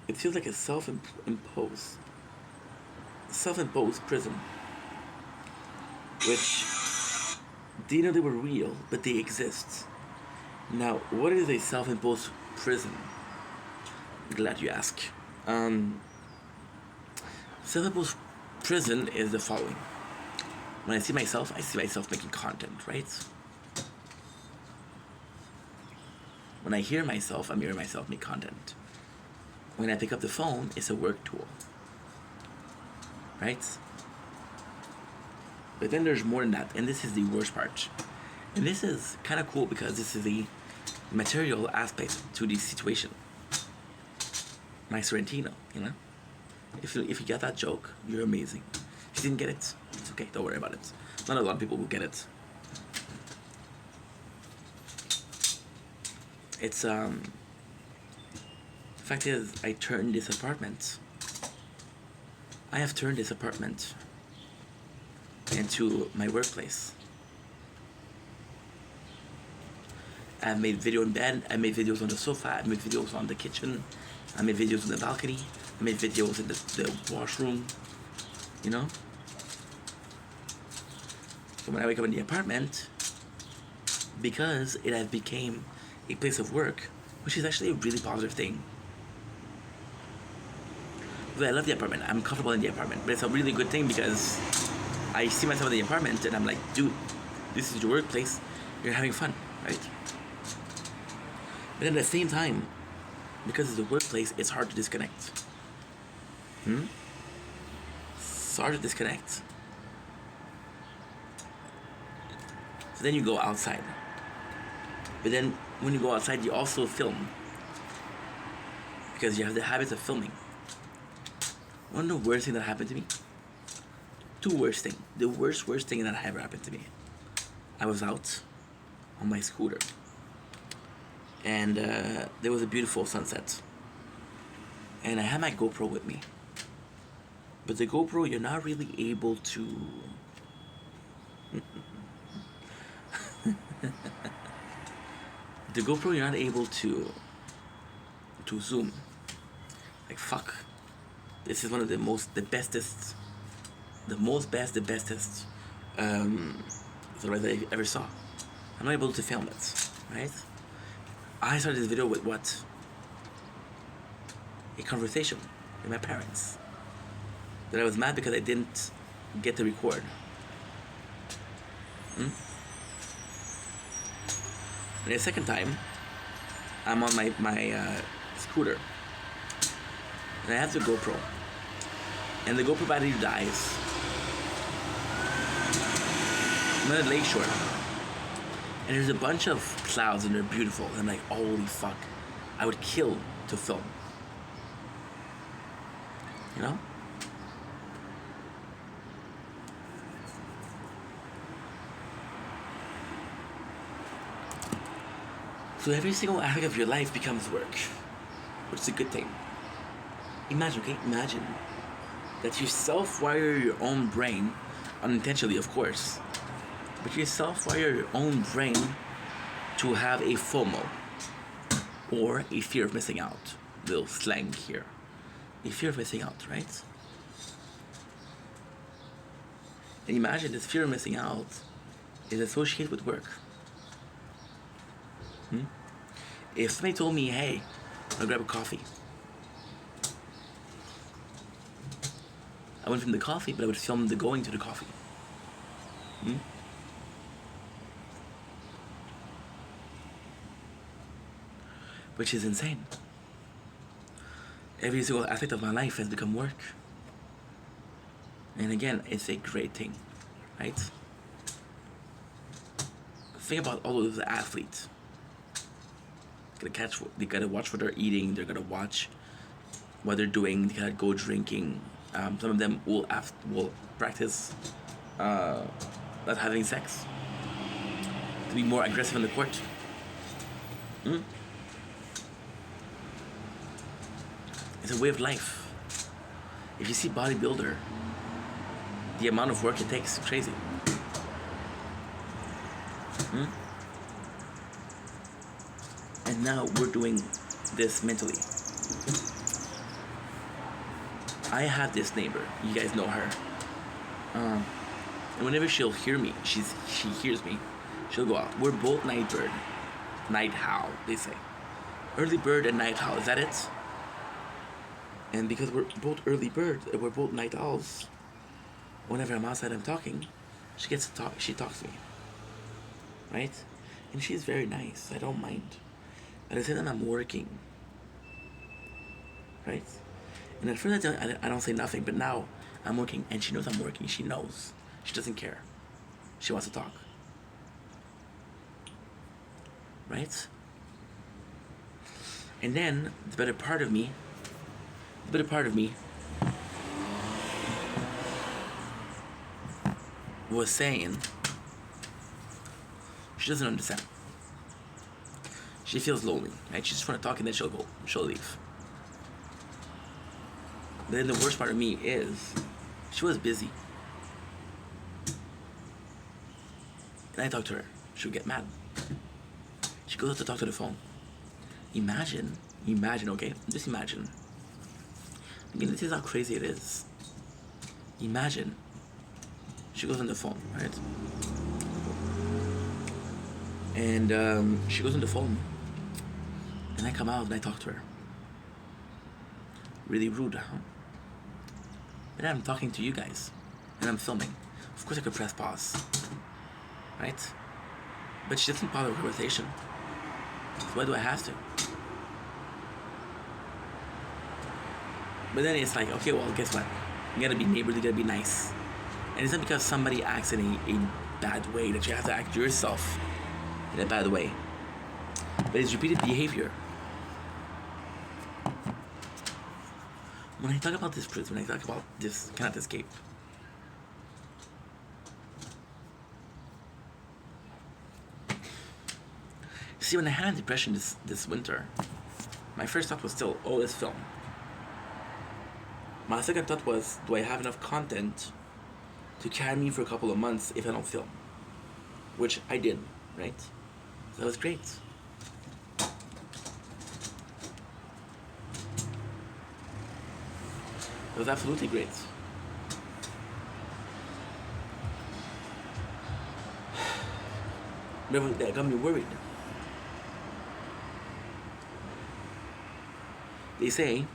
It feels like a self-imposed prison. Which, do you know they were real, but they exist? Now, what is a self-imposed prison? I'm glad you ask. Self-imposed prison is the following. When I see myself making content, right? When I hear myself, I'm hearing myself make content. When I pick up the phone, it's a work tool. Right? But then there's more than that, and this is the worst part. And this is kind of cool because this is the material aspect to the situation. My Sorrentino, you know? If you get that joke, you're amazing. If you didn't get it, it's okay, don't worry about it. Not a lot of people will get it. It's, the fact is, I have turned this apartment into my workplace. I've made video in bed, I made videos on the sofa, I made videos on the kitchen, I made videos on the balcony, I made videos in the washroom, you know? So when I wake up in the apartment, because it has become a place of work, which is actually a really positive thing. But I love the apartment, I'm comfortable in the apartment, but it's a really good thing because I see myself in the apartment and I'm like, dude, this is your workplace, you're having fun, right? But at the same time, because it's a workplace, it's hard to disconnect. It's hard to disconnect. So then you go outside. But then when you go outside, you also film. Because you have the habit of filming. One of the worst thing that happened to me? Two worst things. The worst thing that ever happened to me. I was out on my scooter. And there was a beautiful sunset. And I had my GoPro with me. But the GoPro, you're not really able to... the GoPro, you're not able to zoom. Like, fuck. This is one of the bestest sunrise I ever saw. I'm not able to film it, right? I started this video with what? A conversation with my parents. That I was mad because I didn't get to record. And the second time, I'm on my scooter. And I have the GoPro. And the GoPro battery dies. I'm at a lakeshore. And there's a bunch of clouds and they're beautiful. And I'm like, holy fuck. I would kill to film. You know? So every single aspect of your life becomes work. Which is a good thing. Imagine that you self-wire your own brain, unintentionally of course, but you self-wire your own brain to have a FOMO, or a fear of missing out. Little slang here. A fear of missing out, right? And imagine this fear of missing out is associated with work. If somebody told me, hey, I'll grab a coffee, I wouldn't film the coffee, but I would film the going to the coffee. Which is insane. Every single aspect of my life has become work. And again, it's a great thing, right? Think about all of those athletes. They gotta watch what they're eating, they're gonna watch what they're doing, they gotta go drinking. Some of them will practice not having sex to be more aggressive on the court. It's a way of life. If you see bodybuilder, the amount of work it takes is crazy. And now we're doing this mentally. I have this neighbor. You guys know her. And whenever she'll hear me, she hears me, she'll go out. We're both night bird. Night owl, they say. Early bird and night owl, is that it? And because we're both early birds, we're both night owls, whenever I'm outside I'm talking, she gets to talk, she talks to me. Right? And she's very nice, I don't mind. At the same time I'm working. Right? And at first I don't say nothing, but now I'm working and she knows I'm working, she knows. She doesn't care. She wants to talk. right? And then the better part of me was saying she doesn't understand. She feels lonely, right? She's trying to talk and then she'll leave. But then the worst part of me is she was busy. And I talked to her. She would get mad. She goes up to talk to the phone. Imagine, okay? Just imagine. I mean, this is how crazy it is. Imagine. She goes on the phone, right? And she goes on the phone. And I come out and I talk to her. Really rude, huh? But I'm talking to you guys. And I'm filming. Of course I could press pause. Right? But she doesn't follow the conversation. So why do I have to? But then it's like, okay, well, guess what? You gotta be neighborly, you gotta be nice. And it's not because somebody acts in a bad way that you have to act yourself in a bad way. But it's repeated behavior. When I talk about this truth, when I talk about this cannot escape, see, when I had depression this winter, my first thought was still, oh, let's film. My second thought was, do I have enough content to carry me for a couple of months if I don't film? Which I did, right? So that was great. It was absolutely great. But that got me worried. They say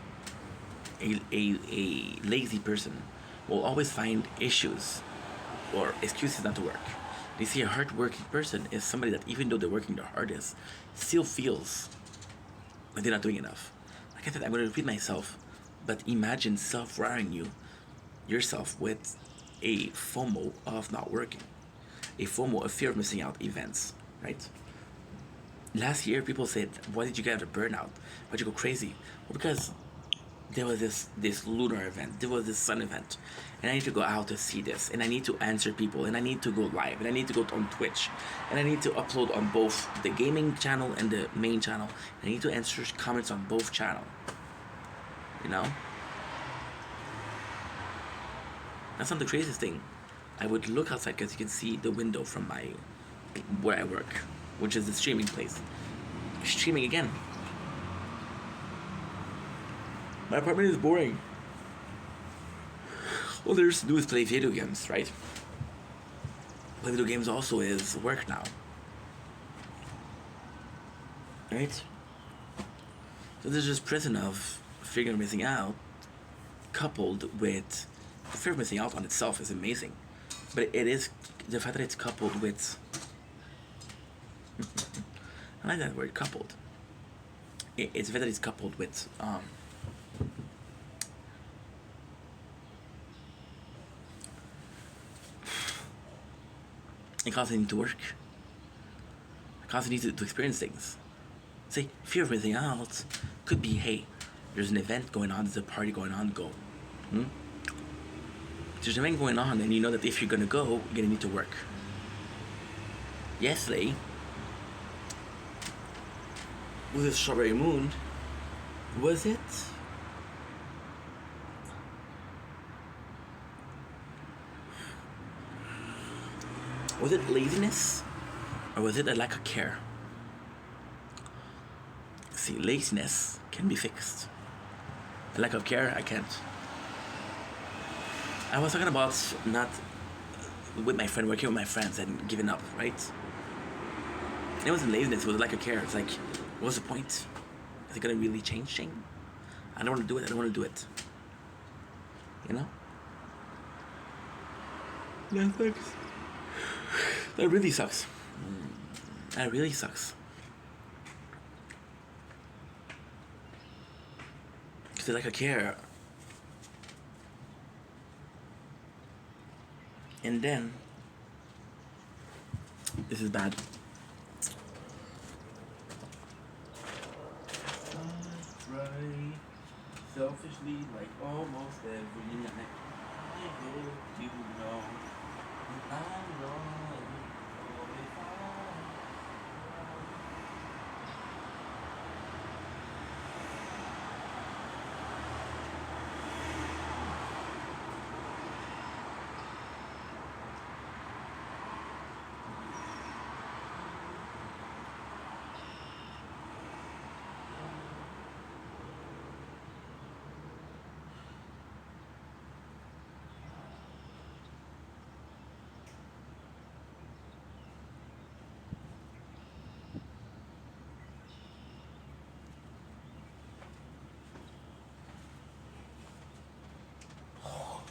a lazy person will always find issues or excuses not to work. They say a hard-working person is somebody that, even though they're working their hardest, still feels like they're not doing enough. Like I said, I'm going to repeat myself, but imagine self-wiring yourself with a FOMO of not working, a FOMO, a fear of missing out events, right? Last year, people said, why did you get a burnout? Why'd you go crazy? Well, because there was this lunar event, there was this sun event, and I need to go out to see this, and I need to answer people, and I need to go live, and I need to go on Twitch, and I need to upload on both the gaming channel and the main channel, and I need to answer comments on both channels. You know? That's not the craziest thing. I would look outside because you can see the window from where I work, which is the streaming place. Streaming again. My apartment is boring. All there's to do is play video games, right? Play video games also is work now. Right? So there's this prison of fear of missing out, coupled with the fear of missing out on itself is amazing. But it is the fact that it's coupled with I like that word, coupled. It's the fact that it's coupled with I constantly need to work. I constantly need to experience things. Say, fear of missing out could be, hey, there's an event going on, there's a party going on, go. There's an event going on, and you know that if you're gonna go, you're gonna need to work. Yesterday, with the strawberry moon, was it? Was it laziness? Or was it a lack of care? See, laziness can be fixed. A lack of care, I can't. I was talking about not with my friend, working with my friends and giving up, right? It wasn't laziness, it was a lack of care. It's like, what's the point? Is it gonna really change things? I don't wanna do it, I don't wanna do it. You know? That sucks. That really sucks. That really sucks. Because like I care. And then, this is bad. Selfishly, like almost every night, I hope you know I'm wrong. Oh,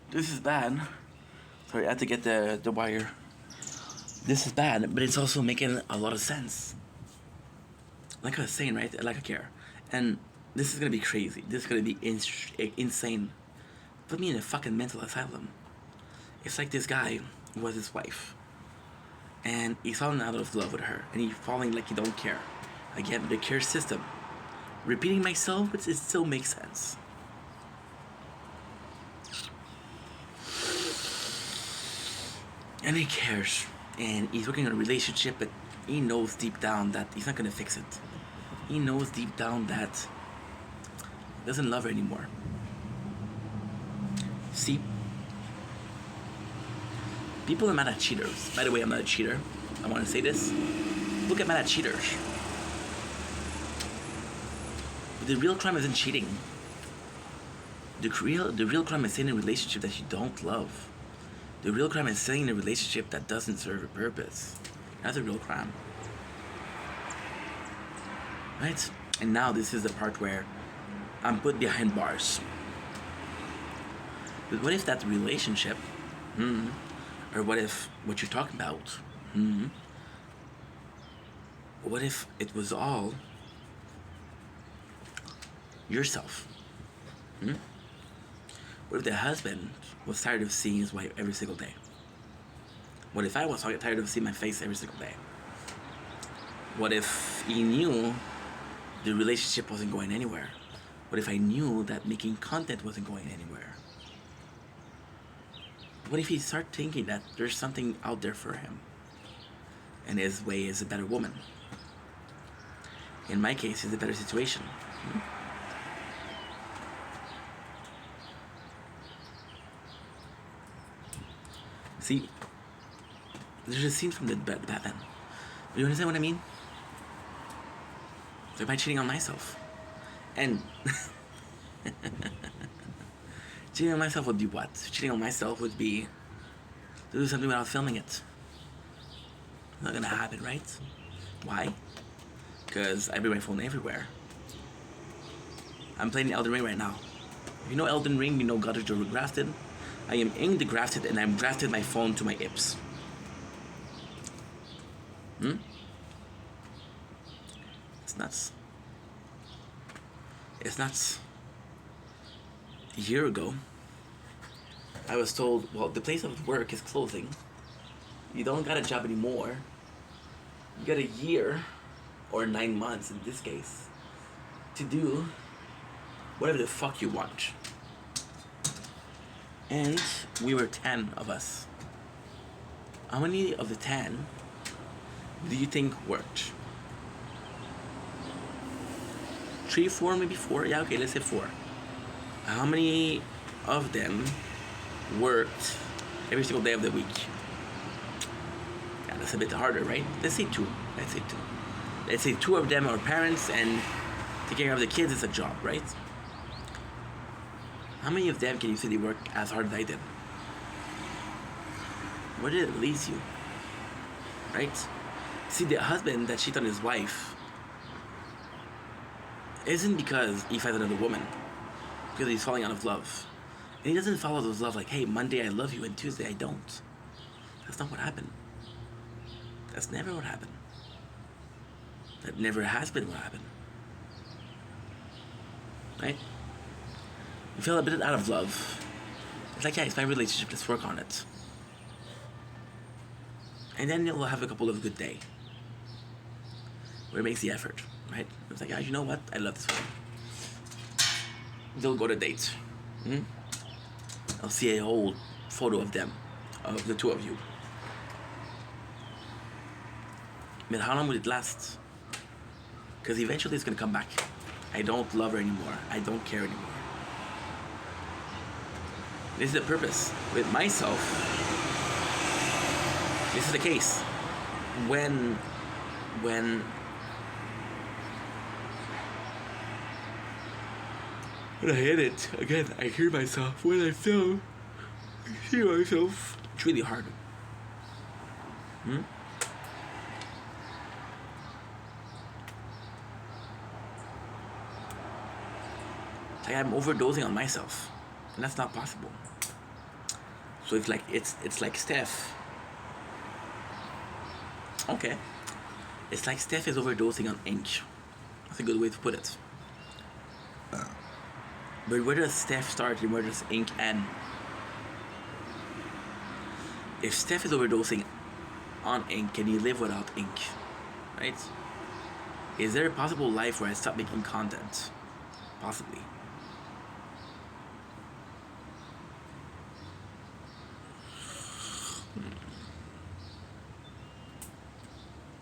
if this is bad. Sorry, I had to get the wire. This is bad, but it's also making a lot of sense. Like I was saying, right? Like I care. And this is gonna be crazy. This is gonna be insane. Put me in a fucking mental asylum. It's like this guy was his wife. And he's falling out of love with her. And he's falling like he don't care. Again, the care system. Repeating myself, but it still makes sense. And he cares. And he's working on a relationship, but he knows deep down that he's not gonna fix it. He knows deep down that he doesn't love her anymore. See, people are mad at cheaters. By the way, I'm not a cheater. I want to say this. Look at mad at cheaters. But the real crime isn't cheating. The real crime is staying in a relationship that you don't love. The real crime is staying in a relationship that doesn't serve a purpose. That's a real crime. Right? And now this is the part where I'm put behind bars. But what if that relationship, or what if what you're talking about, what if it was all yourself? What if the husband was tired of seeing his wife every single day? What if I was tired of seeing my face every single day? What if he knew the relationship wasn't going anywhere? What if I knew that making content wasn't going anywhere? What if he started thinking that there's something out there for him and his way is a better woman? In my case, it's a better situation. See, there's a scene from the Batman. You understand what I mean? So am I cheating on myself? And cheating on myself would be what? Cheating on myself would be to do something without filming it. Not gonna happen, right? Why? Because I bring my phone everywhere. I'm playing Elden Ring right now. If you know Elden Ring, you know God is grafted. I am in the grafted and I'm grafted my phone to my hips. It's nuts. It's nuts. A year ago, I was told, well, the place of work is closing. You don't got a job anymore. You got a year, or 9 months in this case, to do whatever the fuck you want. And we were 10 of us. How many of the 10 do you think worked? 3, 4, maybe 4? Yeah, okay, let's say 4. How many of them worked every single day of the week? Yeah, that's a bit harder, right? Let's say 2. Let's say 2 of them are parents and taking care of the kids is a job, right? How many of them can you say they work as hard as I did? Where did it leave you? Right? See, the husband that cheated on his wife isn't because he finds another woman. Because he's falling out of love. And he doesn't fall out of love like, hey, Monday I love you and Tuesday I don't. That's not what happened. That's never what happened. That never has been what happened. Right? You feel a bit out of love. It's like, yeah, it's my relationship, let's work on it. And then you'll have a couple of good day where it makes the effort, right? It's like, you know what? I love this one. They'll go to date. Hmm? I'll see a whole photo of them, of the two of you. But how long will it last? Because eventually it's gonna come back. I don't love her anymore. I don't care anymore. This is the purpose. With myself, this is the case. When I hit it, again, I hear myself. When I film, I hear myself. It's really hard. Hmm? It's like I'm overdosing on myself. And that's not possible. So it's like Steph. Okay. It's like Steph is overdosing on ink. That's a good way to put it. But where does Steph start and where does ink end? If Steph is overdosing on ink, can you live without ink? Right? Is there a possible life where I stop making content? Possibly.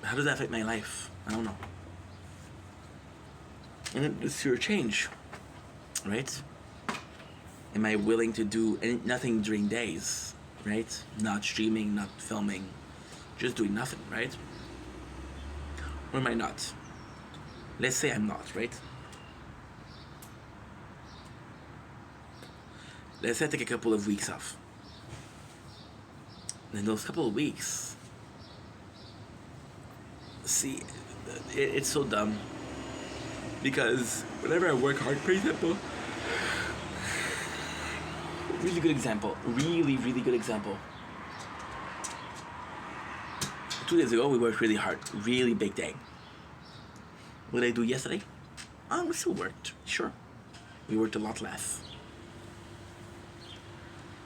How does that affect my life? I don't know. And it's your change, right? Am I willing to do nothing during days, right? Not streaming, not filming, just doing nothing, right? Or am I not? Let's say I'm not, right? Let's say I take a couple of weeks off. And in those couple of weeks, see, it's so dumb. Because whenever I work hard, for example, really good example, really good example. 2 days ago, we worked really hard, really big day. What did I do yesterday? We still worked, sure. We worked a lot less.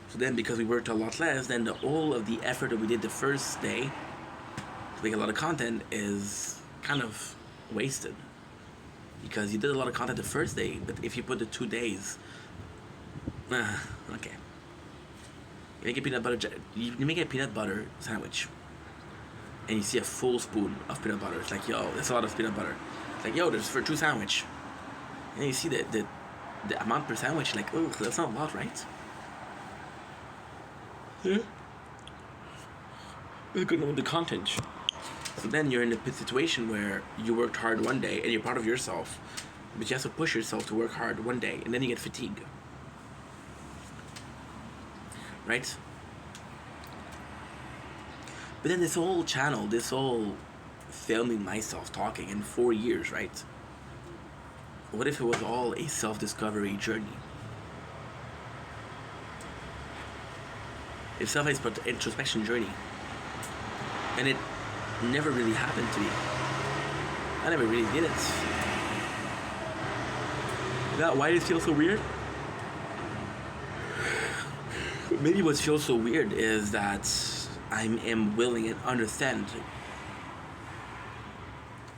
So then, because we worked a lot less, then the whole of the effort that we did the first day to make a lot of content is kind of wasted. Because you did a lot of content the first day, but if you put the 2 days, okay. You make a peanut butter. You make a peanut butter sandwich, and you see a full spoon of peanut butter. It's like, yo, that's a lot of peanut butter. It's like, yo, there's for 2 sandwich. And you see the amount per sandwich. Like, oh, that's not a lot, right? Yeah. It's good with the content. So then you're in a situation where you worked hard one day and you're proud of yourself, but you have to push yourself to work hard one day, and then you get fatigued. Right? But then this whole channel, this whole filming myself talking in 4 years, right? What if it was all a self-discovery journey? If self-introspection journey, and it never really happened to me. I never really did it. Now, why does it feel so weird? Maybe what feels so weird is that I am willing and understand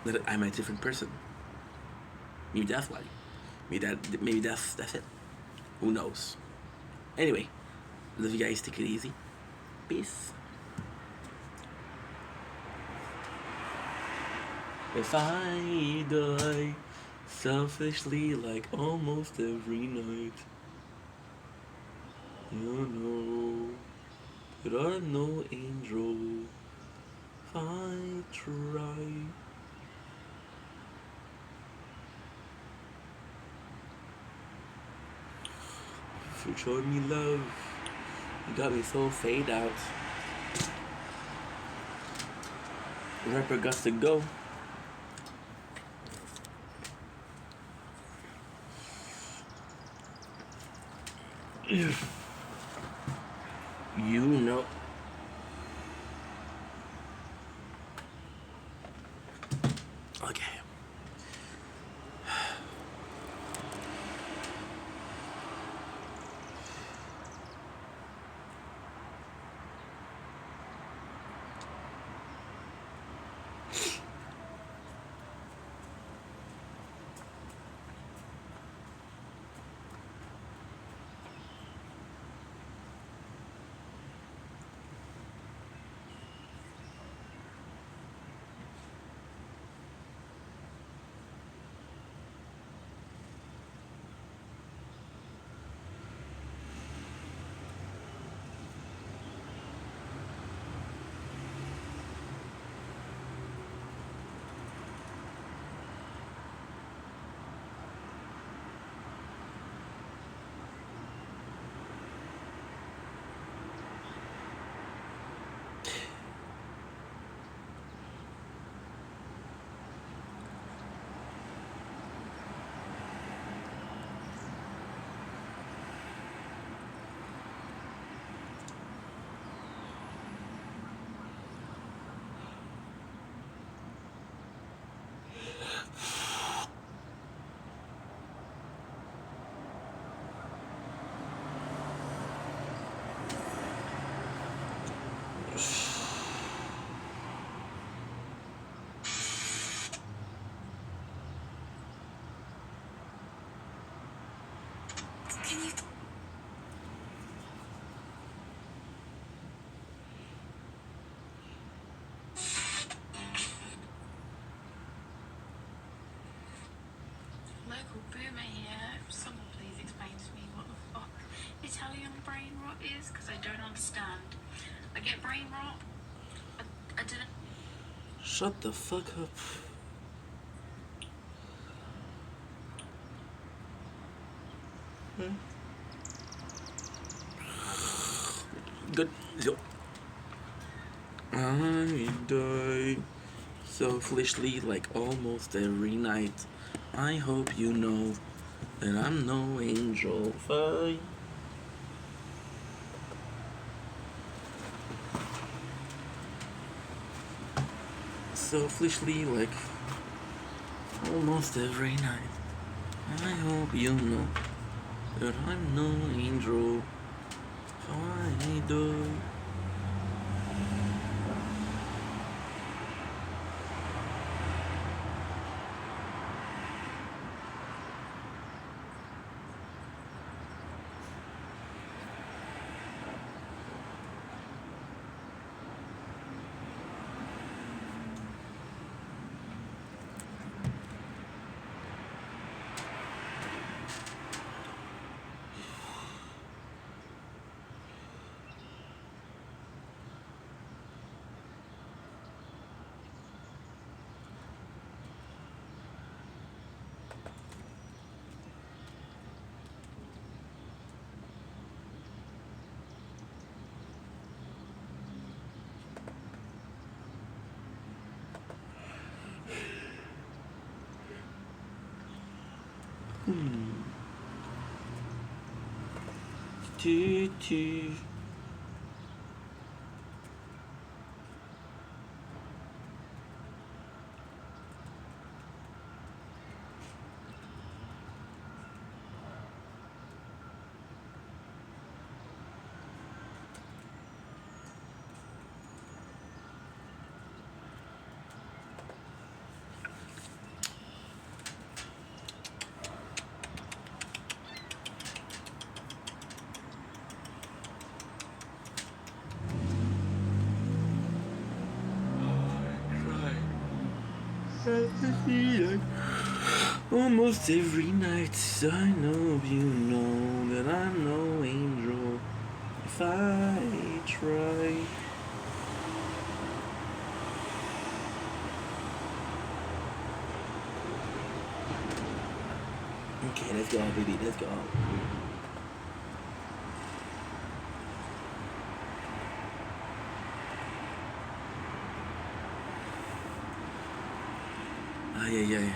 that I'm a different person. Maybe that's why. Maybe that's it. Who knows? Anyway, love you guys. Take it easy. Peace. If I die selfishly like almost every night, you know there are no angels if I try. If you showed me love, you got me so fade out. Rapper got to go. You know. Okay. Local boomer here. Someone please explain to me what the fuck Italian brain rot is, because I don't understand. I get brain rot. I don't know. Shut the fuck up. Good. So, I die so foolishly like almost every night. I hope you know that I'm no angel. Bye. So foolishly like almost every night. I hope you know that I'm no angel. I do. Tee. Almost every night I know you know that I'm no angel if I try. Okay, let's go, baby, let's go. Ay, ay, ay.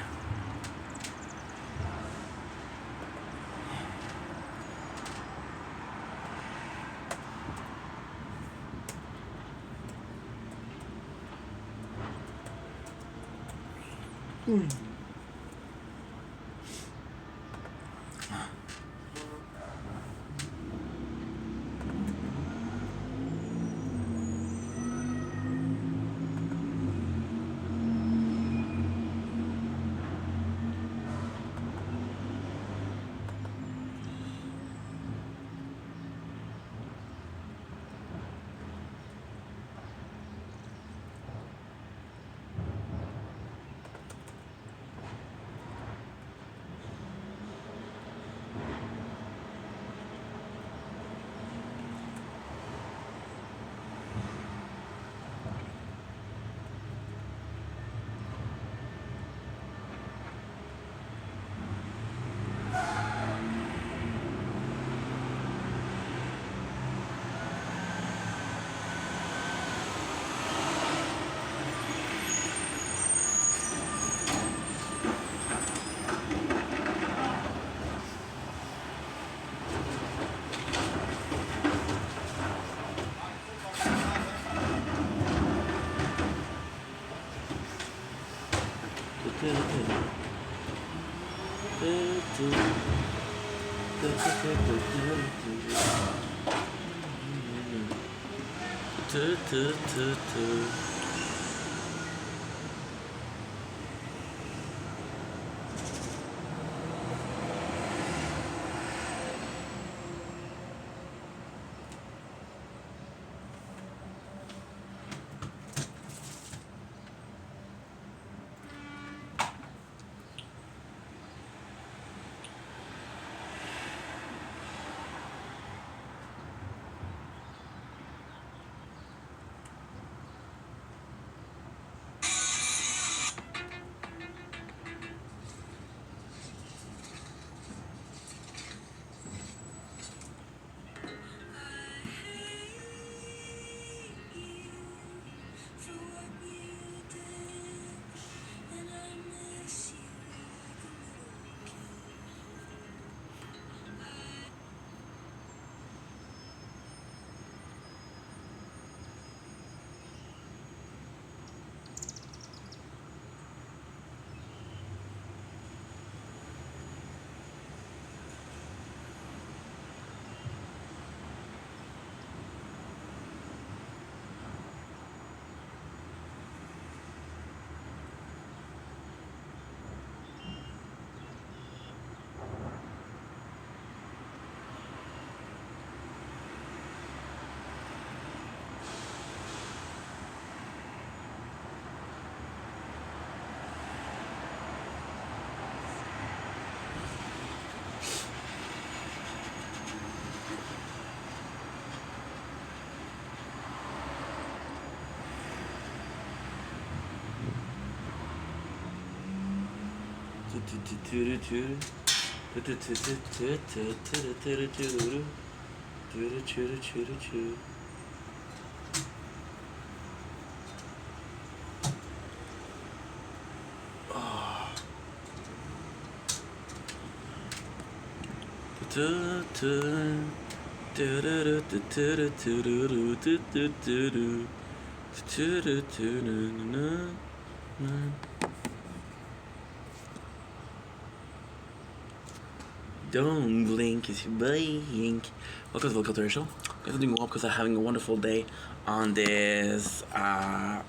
Don't blink, it's blink. Welcome to our show. Guys, I'm doing well because I'm having a wonderful day on this 12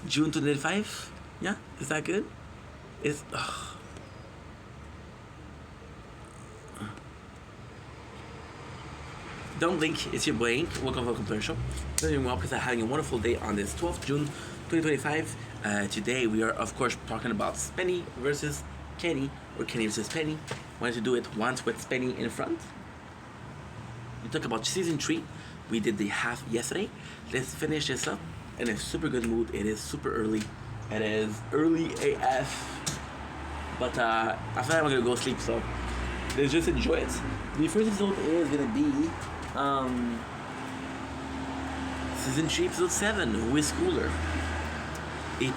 June 2025. Yeah, is that good? It's Don't blink, it's your blink. Welcome to our show. I'm doing well because I'm having a wonderful day on this 12th June 2025. Today we are of course talking about Spenny versus Kenny, or Kenny versus Penny. Wanted to do it once with Spenny in front. We talk about season 3. We did the half yesterday. Let's finish this up in a super good mood. It is super early. It is early AF. But I feel like I'm gonna go sleep, so let's just enjoy it. The first episode is gonna be season 3, episode 7, with Schooler. A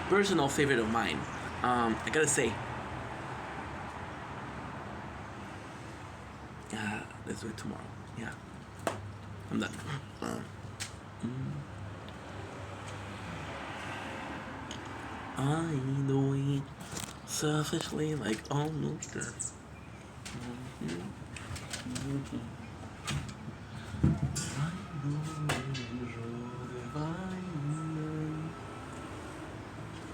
personal favorite of mine. I gotta say, let's do it tomorrow. Yeah, I'm done. I know it selfishly like almost there. I know